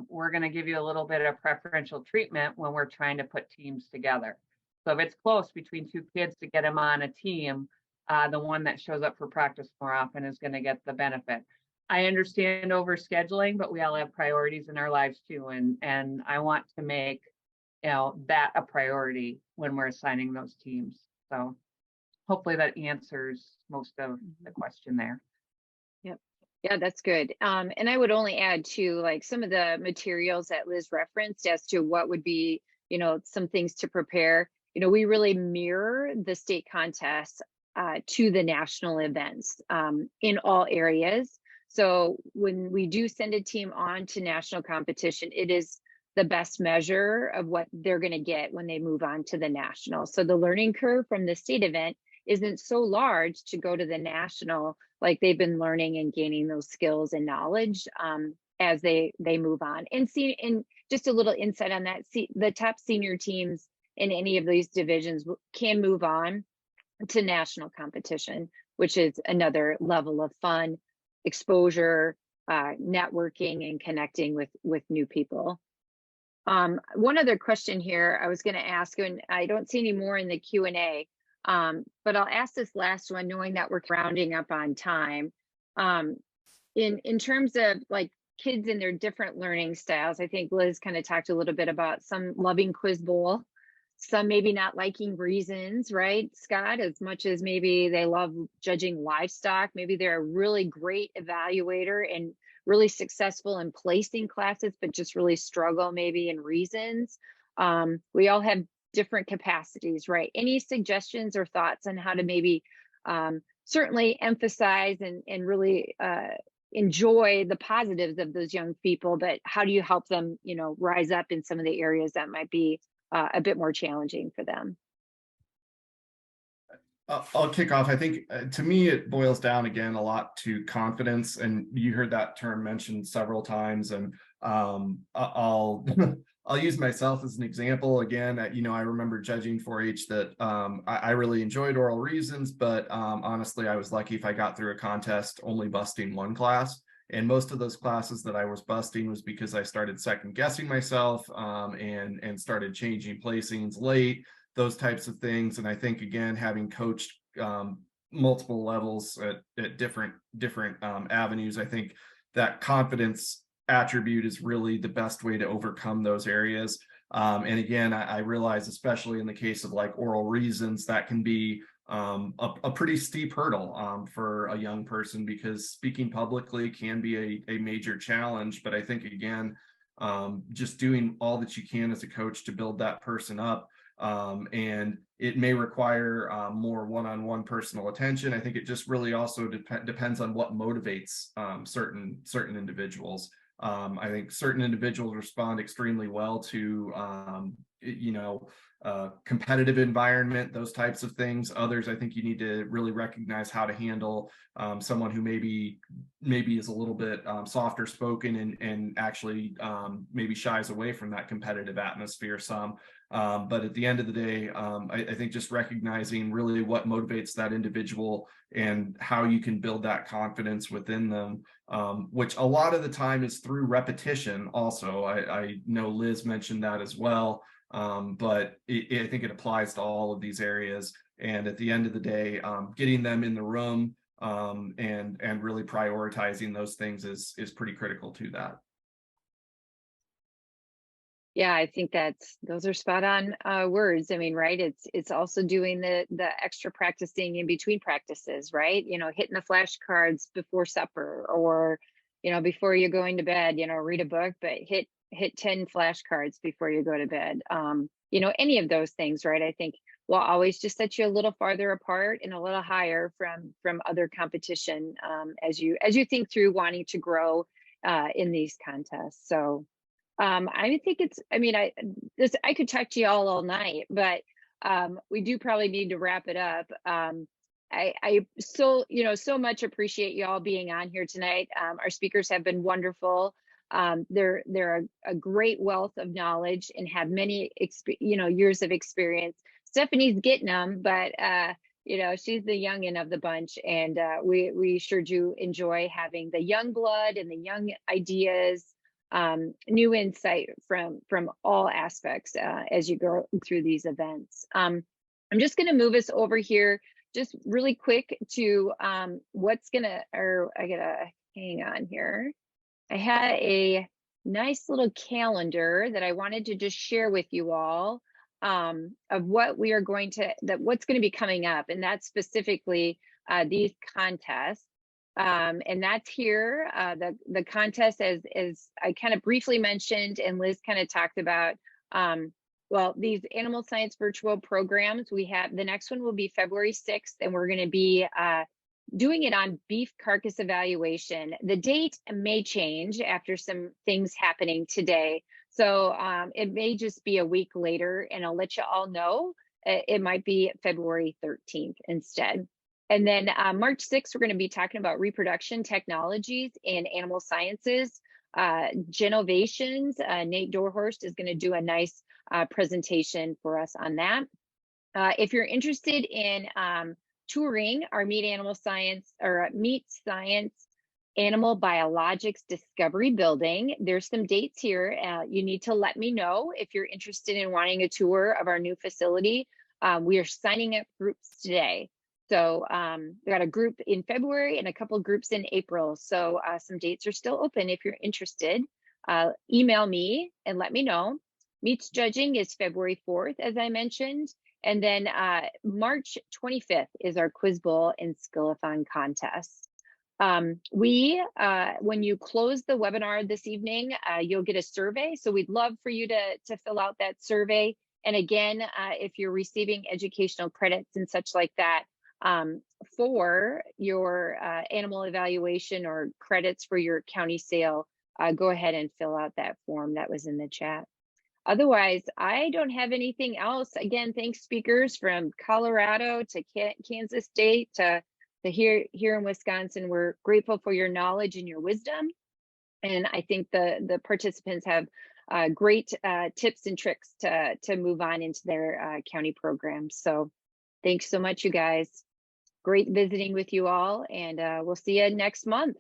we're going to give you a little bit of preferential treatment when we're trying to put teams together. So if it's close between two kids to get them on a team, the one that shows up for practice more often is going to get the benefit. I understand overscheduling, but we all have priorities in our lives too. And I want to make, that a priority when we're assigning those teams. So hopefully that answers most of the question there. Yep. Yeah, that's good. And I would only add to like some of the materials that Liz referenced as to what would be, some things to prepare. We really mirror the state contests to the national events in all areas. So when we do send a team on to national competition, it is the best measure of what they're going to get when they move on to the national. So the learning curve from the state event isn't so large to go to the national, like they've been learning and gaining those skills and knowledge as they move on. And just a little insight on that, the top senior teams in any of these divisions can move on to national competition, which is another level of fun, exposure, networking, and connecting with new people. One other question here I was going to ask, and I don't see any more in the Q&A, but I'll ask this last one, knowing that we're rounding up on time. In terms of like kids and their different learning styles, I think Liz kind of talked a little bit about some loving Quiz Bowl, some maybe not liking reasons, right, Scott, as much as maybe they love judging livestock. Maybe they're a really great evaluator and really successful in placing classes, but just really struggle maybe in reasons. We all have different capacities, right? Any suggestions or thoughts on how to maybe certainly emphasize and really enjoy the positives of those young people, but how do you help them, rise up in some of the areas that might be a bit more challenging for them? I'll kick off. I think to me, it boils down again a lot to confidence. And you heard that term mentioned several times. And I'll I'll use myself as an example. Again, I remember judging 4-H that I really enjoyed oral reasons, but honestly, I was lucky if I got through a contest only busting one class. And most of those classes that I was busting was because I started second guessing myself and started changing placings late, those types of things. And I think, again, having coached multiple levels at different avenues, I think that confidence attribute is really the best way to overcome those areas. And again, I realize, especially in the case of like oral reasons, that can be a pretty steep hurdle for a young person, because speaking publicly can be a major challenge. But I think, again, just doing all that you can as a coach to build that person up. And it may require more one-on-one personal attention. I think it just really also depends on what motivates certain individuals. I think certain individuals respond extremely well to competitive environment, those types of things. Others, I think you need to really recognize how to handle someone who maybe is a little bit softer spoken and actually maybe shies away from that competitive atmosphere some. But at the end of the day, I think just recognizing really what motivates that individual and how you can build that confidence within them, which a lot of the time is through repetition also. I know Liz mentioned that as well. But I think it applies to all of these areas. And at the end of the day, getting them in the room and really prioritizing those things is pretty critical to that. Yeah, I think those are spot on words. I mean, right? It's also doing the extra practicing in between practices, right? You know, hitting the flashcards before supper, or before you're going to bed. Read a book, but hit 10 flashcards before you go to bed. Any of those things, right? I think will always just set you a little farther apart and a little higher from other competition, as you think through wanting to grow in these contests. So. I think I could talk to you all night, but we do probably need to wrap it up. I so much appreciate you all being on here tonight. Our speakers have been wonderful. They're a great wealth of knowledge and have many years of experience. Stephanie's getting them, but she's the youngin' of the bunch, and we sure do enjoy having the young blood and the young ideas. New insight from all aspects as you go through these events. I'm just going to move us over here just really quick to I gotta hang on here. I had a nice little calendar that I wanted to just share with you all of what what's going to be coming up, and that's specifically these contests. And that's here. The contest, as I kind of briefly mentioned, and Liz kind of talked about, well, these animal science virtual programs, we have the next one will be February 6th, and we're going to be doing it on beef carcass evaluation. The date may change after some things happening today. So it may just be a week later, and I'll let you all know. It might be February 13th instead. And then March 6th, we're going to be talking about reproduction technologies in animal sciences, genovations. Nate Dorhorst is going to do a nice presentation for us on that. If you're interested in touring our meat science animal biologics discovery building, there's some dates here. You need to let me know if you're interested in wanting a tour of our new facility. We are signing up groups today. So we got a group in February and a couple of groups in April. So some dates are still open if you're interested. Email me and let me know. Meats Judging is February 4th, as I mentioned. And then March 25th is our Quiz Bowl and Skillathon contest. When you close the webinar this evening, you'll get a survey. So we'd love for you to fill out that survey. And again, if you're receiving educational credits and such like that, for your animal evaluation or credits for your county sale, go ahead and fill out that form that was in the chat. Otherwise, I don't have anything else. Again, thanks speakers from Colorado to Kansas State to here in Wisconsin. We're grateful for your knowledge and your wisdom. And I think the participants have great tips and tricks to move on into their county programs. So thanks so much, you guys. Great visiting with you all, and we'll see you next month.